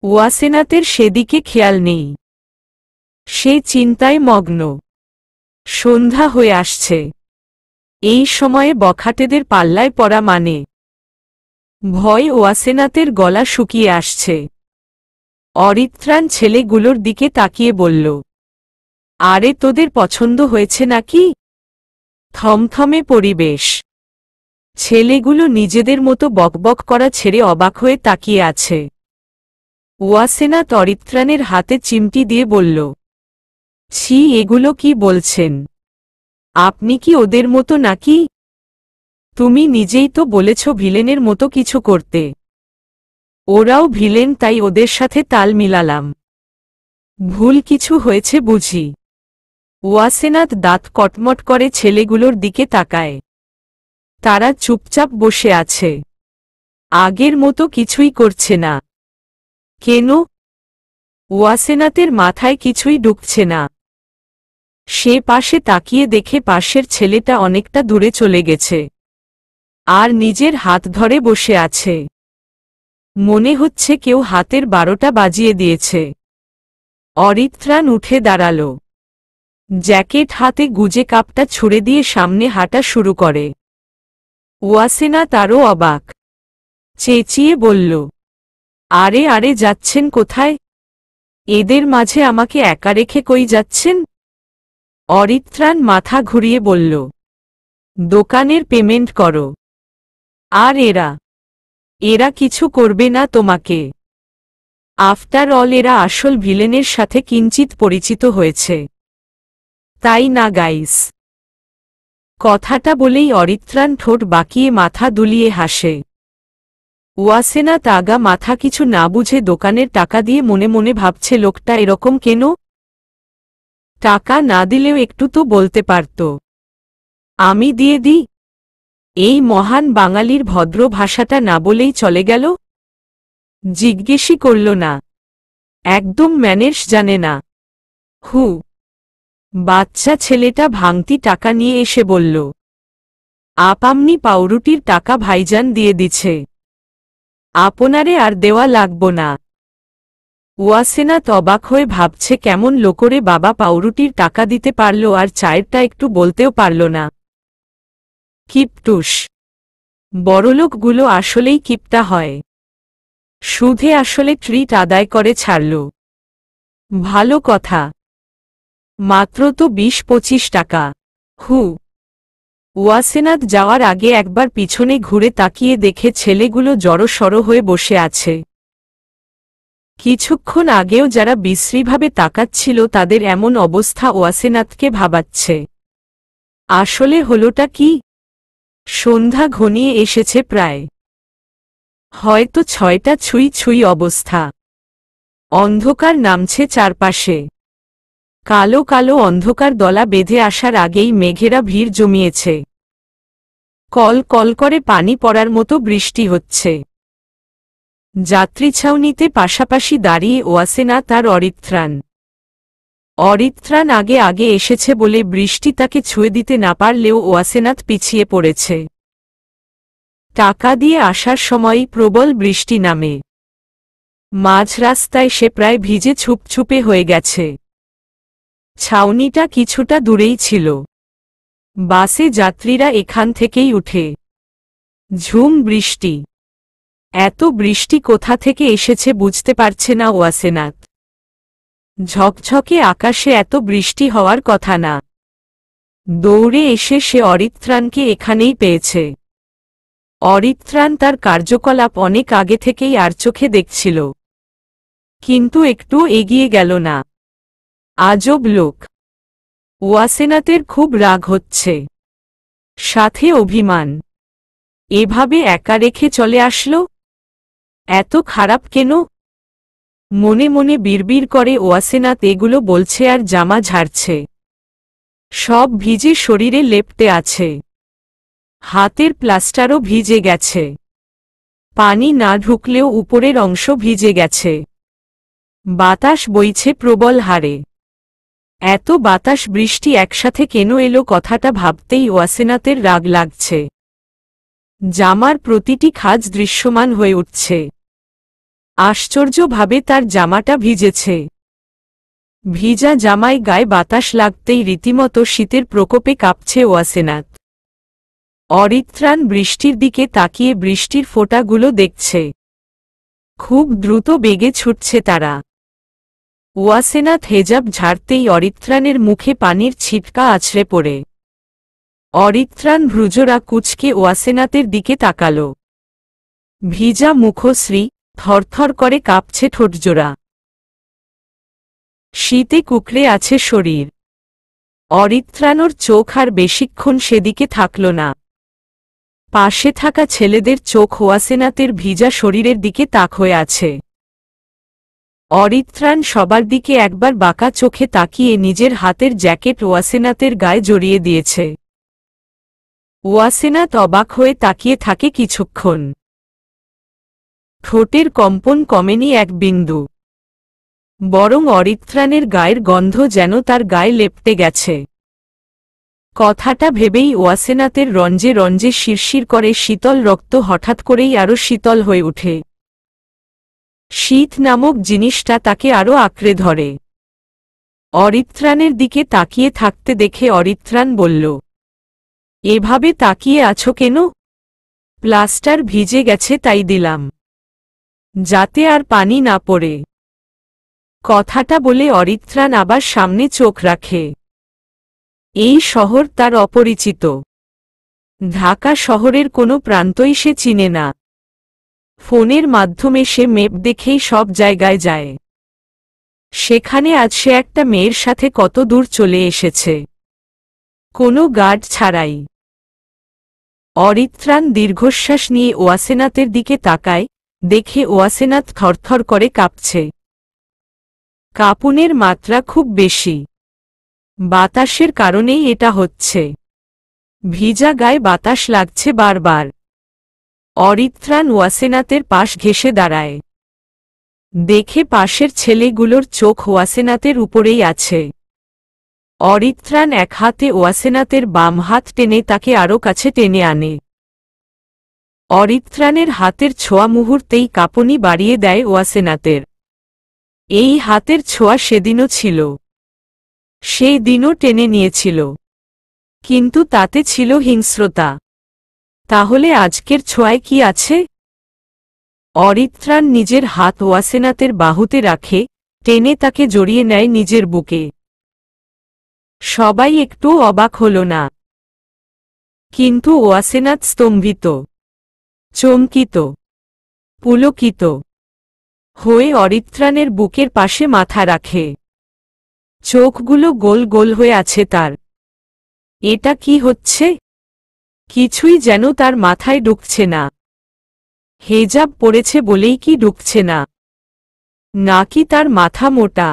ওয়াসেনাতের সেদিকে খেয়াল নেই। সে চিন্তায় মগ্ন। সন্ধ্যা হয়ে আসছে। এই সময়ে বখাটেদের পাল্লায় পড়া মানে। ভয় ওয়াসেনাতের গলা শুকিয়ে আসছে। অরিত্রাণ ছেলেগুলোর দিকে তাকিয়ে বলল, আরে তোদের পছন্দ হয়েছে নাকি? থমথমে পরিবেশ। ছেলেগুলো নিজেদের মতো বকবক করা ছেড়ে অবাক হয়ে তাকিয়ে আছে। ওয়াসেনাত অরিত্রাণের হাতে চিমটি দিয়ে বলল, ছি, এগুলো কি বলছেন? আপনি কি ওদের মতো নাকি? তুমি নিজেই তো বলেছ ভিলেনের মতো কিছু করতে। ওরাও ভিলেন, তাই ওদের সাথে তাল মিলালাম। ভুল কিছু হয়েছে বুঝি? ওয়াসেনাত দাঁত কটমট করে ছেলেগুলোর দিকে তাকায়। তারা চুপচাপ বসে আছে, আগের মতো কিছুই করছে না। কেন? ওয়াসেনাতের মাথায় কিছুই ঢুকছে না। সে পাশে তাকিয়ে দেখে পাশের ছেলেটা অনেকটা দূরে চলে গেছে, আর নিজের হাত ধরে বসে আছে। মনে হচ্ছে কেউ হাতের 12টা বাজিয়ে দিয়েছে। অরিত্রাণ উঠে দাঁড়াল, জ্যাকেট হাতে গুজে কাপটা ছুঁড়ে দিয়ে সামনে হাঁটা শুরু করে। ওয়াসেনাত আরও অবাক। চেঁচিয়ে বলল, আরে আরে, যাচ্ছেন কোথায়? এদের মাঝে আমাকে একা রেখে কই যাচ্ছেন? অরিত্রাণ মাথা ঘুরিয়ে বলল, দোকানের পেমেন্ট করো। আর এরা কিছু করবে না তোমাকে। আফটার অল এরা আসল ভিলেনের সাথে কিঞ্চিত পরিচিত হয়েছে, তাই না গাইস? কথাটা বলেই অরিত্রাণ ঠোঁট বাঁকিয়ে মাথা দুলিয়ে হাসে। ওয়াসেনাত আগা মাথা কিছু না বুঝে দোকানের টাকা দিয়ে মনে মনে ভাবছে, লোকটা এরকম কেন? টাকা না দিলেও একটু তো বলতে পারত, আমি দিয়ে দিই। এই মহান বাঙালির ভদ্র ভাষাটা না বলেই চলে গেল? জিজ্ঞেসই করল না। একদম ম্যানের্স জানে না। হু। বাচ্চা ছেলেটা ভাঙতি টাকা নিয়ে এসে বলল, আপনি পাউরুটির টাকা ভাইজান দিয়ে দিছে, আপনারে আর দেওয়া লাগব না। ওয়াসেনাথ অবাক হয়ে ভাবছে কেমন লোকরে বাবা পাউরুটির টাকা দিতে পারল আর চায়েরটা একটু বলতেও পারল না। কিপটুস। বড়লোকগুলো আসলেই কিপটা হয়। সুদে আসলে ট্রিট আদায় করে ছাড়ল। ভালো কথা। মাত্র তো 20-25 টাকা। হু। ওয়াসেনাথ যাওয়ার আগে একবার পিছনে ঘুরে তাকিয়ে দেখে ছেলেগুলো জড়সড় হয়ে বসে আছে। কিছুক্ষণ আগেও যারা বিশ্রীভাবে তাকাচ্ছিল তাদের এমন অবস্থা ওয়াসেনাথকে ভাবাচ্ছে। আসলে হলোটা কি? সন্ধ্যা ঘনিয়ে এসেছে প্রায়। হয়তো 6টা ছুঁই ছুঁই অবস্থা। অন্ধকার নামছে চারপাশে। কালো কালো অন্ধকার দলা বেঁধে আসার আগেই মেঘেরা ভিড় জমিয়েছে। কল কল করে পানি পড়ার মতো বৃষ্টি হচ্ছে। যাত্রী ছাউনিতে পাশাপাশি দাঁড়িয়ে ওয়াসেনাথ আর অরিত্রাণ। অরিত্রাণ আগে আগে এসেছে বলে বৃষ্টি তাকে ছুঁয়ে দিতে না পারলেও ওয়াসেনাথ পিছিয়ে পড়েছে। টাকা দিয়ে আসার সময়ই প্রবল বৃষ্টি নামে। মাঝ রাস্তায় সে প্রায় ভিজে ছুপছুপে হয়ে গেছে। ছাউনিটা কিছুটা দূরেই ছিল। বাসে যাত্রীরা এখান থেকেই উঠে। ঝুম বৃষ্টি। এত বৃষ্টি কোথা থেকে এসেছে বুঝতে পারছে না ওয়াসেনাথ। ঝকঝকে আকাশে এত বৃষ্টি হওয়ার কথা না। দৌড়ে এসে সে অরিত্রাণকে এখানেই পেয়েছে। অরিত্রাণ তার কার্যকলাপ অনেক আগে থেকেই আর চোখে দেখছিল, কিন্তু একটু এগিয়ে গেল না। আজব লোক। ওয়াসেনাথের খুব রাগ হচ্ছে, সাথে অভিমান। এভাবে একা রেখে চলে আসলো? এত খারাপ কেন? মনে মনে বিড়বিড় করে ওয়াসেনাথ এগুলো বলছে আর জামা ঝাড়ছে। সব ভিজে শরীরে লেপ্টে আছে। হাতের প্লাস্টারও ভিজে গেছে। পানি না ঢুকলেও উপরের অংশ ভিজে গেছে। বাতাস বইছে প্রবল হারে। এত বাতাস বৃষ্টি একসাথে কেন এলো কথাটা ভাবতেই ওয়াসেনাথের রাগ লাগছে। জামার প্রতিটি খাঁজ দৃশ্যমান হয়ে উঠছে। আশ্চর্যভাবে তার জামাটা ভিজেছে। ভিজা জামায় গায়ে বাতাস লাগতেই রীতিমতো শীতের প্রকোপে কাঁপছে ওয়াসেনাথ। অরিত্রাণ বৃষ্টির দিকে তাকিয়ে বৃষ্টির ফোঁটাগুলো দেখছে। খুব দ্রুত বেগে ছুটছে তারা। ওয়াসেনাথ হেজাব ঝাড়তেই অরিত্রাণের মুখে পানির ছিটকা আছড়ে পড়ে। অরিত্রাণ ভ্রুজোড়া কুঁচকে ওয়াসেনাথের দিকে তাকাল। ভিজা মুখশ্রী, থরথর করে কাঁপছে ঠোঁটজোড়া। শীতে কুকড়ে আছে শরীর। অরিত্রাণর চোখ আর বেশিক্ষণ সেদিকে থাকল না। পাশে থাকা ছেলেদের চোখ ওয়াসেনাথের ভিজা শরীরের দিকে তাক হয়ে আছে। অরিত্রাণ সবার দিকে একবার বাঁকা চোখে তাকিয়ে নিজের হাতের জ্যাকেট ওয়াসেনাথের গায়ে জড়িয়ে দিয়েছে। ওয়াসেনাথ অবাক হয়ে তাকিয়ে থাকে কিছুক্ষণ। ঠোঁটের কম্পন কমেনি এক বিন্দু। বরং অরিত্রাণের গায়ের গন্ধ যেন তার গায়ে লেপ্টে গেছে। কথাটা ভেবেই ওয়াসেনাথের রঞ্জে রঞ্জে শিরশির করে শীতল রক্ত হঠাৎ করেই আরও শীতল হয়ে ওঠে। শীত নামক জিনিসটা তাকে আরও আঁকড়ে ধরে। অরিত্রাণের দিকে তাকিয়ে থাকতে দেখে অরিত্রাণ বলল, এভাবে তাকিয়ে আছো কেন? প্লাস্টার ভিজে গেছে তাই দিলাম, যাতে আর পানি না পড়ে। কথাটা বলে অরিত্রাণ আবার সামনে চোখ রাখে। এই শহর তার অপরিচিত। ঢাকা শহরের কোনো প্রান্তই সে চিনে না। ফোনের মাধ্যমে সে ম্যাপ দেখেই সব জায়গায় যায়। সেখানে আজ সে একটা মেয়ের সাথে কত দূর চলে এসেছে, কোনো গার্ড ছাড়াই। অরিত্রাণ দীর্ঘশ্বাস নিয়ে ওয়াসেনাথের দিকে তাকায়, দেখে ওয়াসেনাথ থরথর করে কাঁপছে। কাঁপুনের মাত্রা খুব বেশি। বাতাসের কারণেই এটা হচ্ছে। ভিজা গায়ে বাতাস লাগছে বারবার। অরিত্রাণ ওয়াসেনাথের পাশ ঘেঁষে দাঁড়ায়। দেখে পাশের ছেলেগুলোর চোখ ওয়াসেনাথের উপরেই আছে। অরিত্রাণ এক হাতে ওয়াসেনাথের বাম হাত টেনে তাকে আরও কাছে টেনে আনে। অরিত্রাণের হাতের ছোঁয়া মুহূর্তেই কাঁপুনি বাড়িয়ে দেয় ওয়াসেনাথের। এই হাতের ছোঁয়া সেদিনও ছিল, সেই দিনও টেনে নিয়েছিল, কিন্তু তাতে ছিল হিংস্রতা। তাহলে আজকের ছোঁয়ায় কি আছে? অরিত্রাণ নিজের হাত ওয়াসেনাথের বাহুতে রাখে, টেনে তাকে জড়িয়ে নেয় নিজের বুকে। সবাই একটু অবাক হল না, কিন্তু ওয়াসেনাথ স্তম্ভিত, চমকিত, পুলকিত হয়ে অরিত্রাণের বুকের পাশে মাথা রাখে। চোখগুলো গোল গোল হয়ে আছে তার। এটা কি হচ্ছে? কিছুই যেন তার মাথায় ঢুকছে না। হেজাব পড়েছে বলেই কি ঢুকছে না, নাকি তার মাথা মোটা?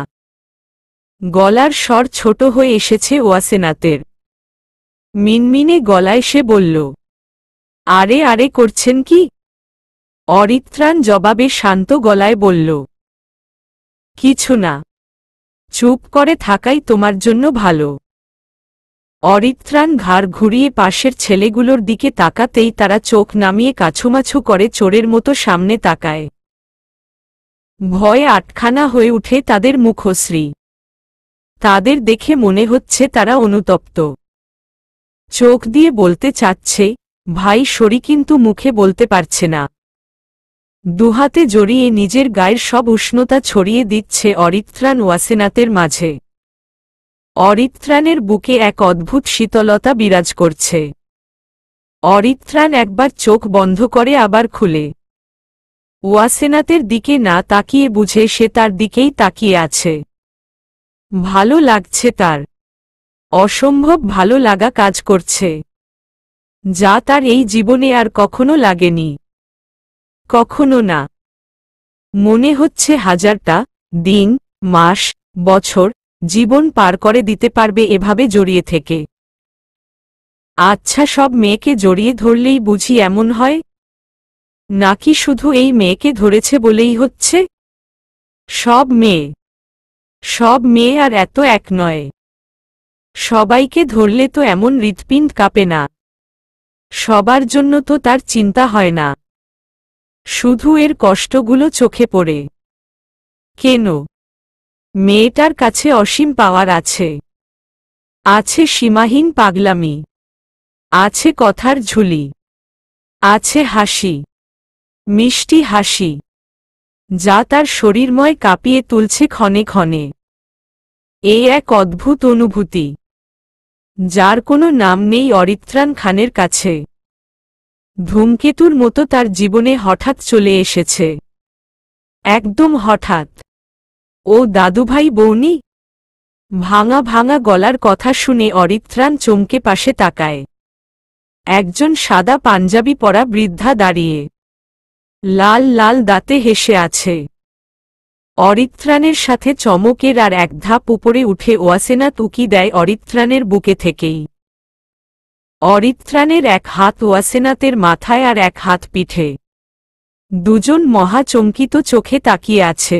গলার স্বর ছোট হয়ে এসেছে ওয়াসেনাথের। মিনমিনে গলায় সে বলল, আরে আরে করছেন কি? অরিত্রাণ জবাবে শান্ত গলায় বলল, কিছু না, চুপ করে থাকাই তোমার জন্য ভালো। অরিত্রাণ ঘাড় ঘুরিয়ে পাশের ছেলেগুলোর দিকে তাকাতেই তারা চোখ নামিয়ে কাছুমাছু করে চোরের মতো সামনে তাকায়। ভয়ে আটখানা হয়ে উঠে তাদের মুখশ্রী। তাদের দেখে মনে হচ্ছে তারা অনুতপ্ত। চোখ দিয়ে বলতে চাচ্ছে ভাই সরি, কিন্তু মুখে বলতে পারছে না। দুহাতে জড়িয়ে নিজের গায়ের সব উষ্ণতা ছড়িয়ে দিচ্ছে অরিত্রাণ ওয়াসেনাথের মাঝে। অরিত্রাণের বুকে এক অদ্ভুত শীতলতা বিরাজ করছে। অরিত্রাণ একবার চোখ বন্ধ করে আবার খুলে। ওয়াসেনাথের দিকে না তাকিয়ে বুঝে সে তার দিকেই তাকিয়ে আছে। ভালো লাগছে তার, অসম্ভব ভালো লাগা কাজ করছে, যা তার এই জীবনে আর কখনো লাগেনি। কখনো না। মনে হচ্ছে হাজারটা দিন, মাস, বছর, জীবন পার করে দিতে পারবে এভাবে জড়িয়ে থেকে। আচ্ছা, সব মেয়েকে জড়িয়ে ধরলেই বুঝি এমন হয়? নাকি শুধু এই মেয়েকে ধরেছে বলেই হচ্ছে? সব মেয়ে, সব মেয়ে আর এত এক নয়। সবাইকে ধরলে তো এমন হৃৎপিণ্ড কাঁপে না। সবার জন্য তো তার চিন্তা হয় না, শুধু এর কষ্টগুলো চোখে পড়ে। কেন? মেয়েটার কাছে অসীম পাওয়ার আছে, আছে সীমাহীন পাগলামি, আছে কথার ঝুলি, আছে হাসি, মিষ্টি হাসি, যা তার শরীরময় কাঁপিয়ে তুলছে ক্ষণে ক্ষণে। এই এক অদ্ভুত অনুভূতি, যার কোনো নাম নেই অরিত্রাণ খানের কাছে। ধূমকেতুর মতো তার জীবনে হঠাৎ চলে এসেছে, একদম হঠাৎ। ও দাদুভাই বৌনি? ভাঙা ভাঙা গলার কথা শুনে অরিত্রাণ চমকে পাশে তাকায়। একজন সাদা পাঞ্জাবি পরা বৃদ্ধা দাঁড়িয়ে, লাল লাল দাঁতে হেসে আছে। অরিত্রাণের সাথে চমকের আর এক ধাপ উপরে উঠে ওয়াসেনাথ উকি দেয় অরিত্রাণের বুকে থেকেই। অরিত্রাণের এক হাত ওয়াসেনাথের মাথায় আর এক হাত পিঠে। দুজন মহা চমকিত চোখে তাকিয়ে আছে।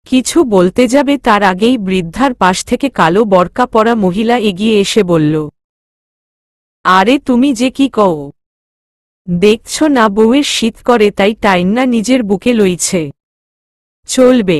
কিছু বলতে যাবে তার আগেই বৃদ্ধার পাশ থেকে কালো বরকা পরা মহিলা এগিয়ে এসে বলল, আরে তুমি যে কি কও? দেখছ না বউয়ের শীত করে তাই টাইন্না নিজের বুকে লইছে। চলবে।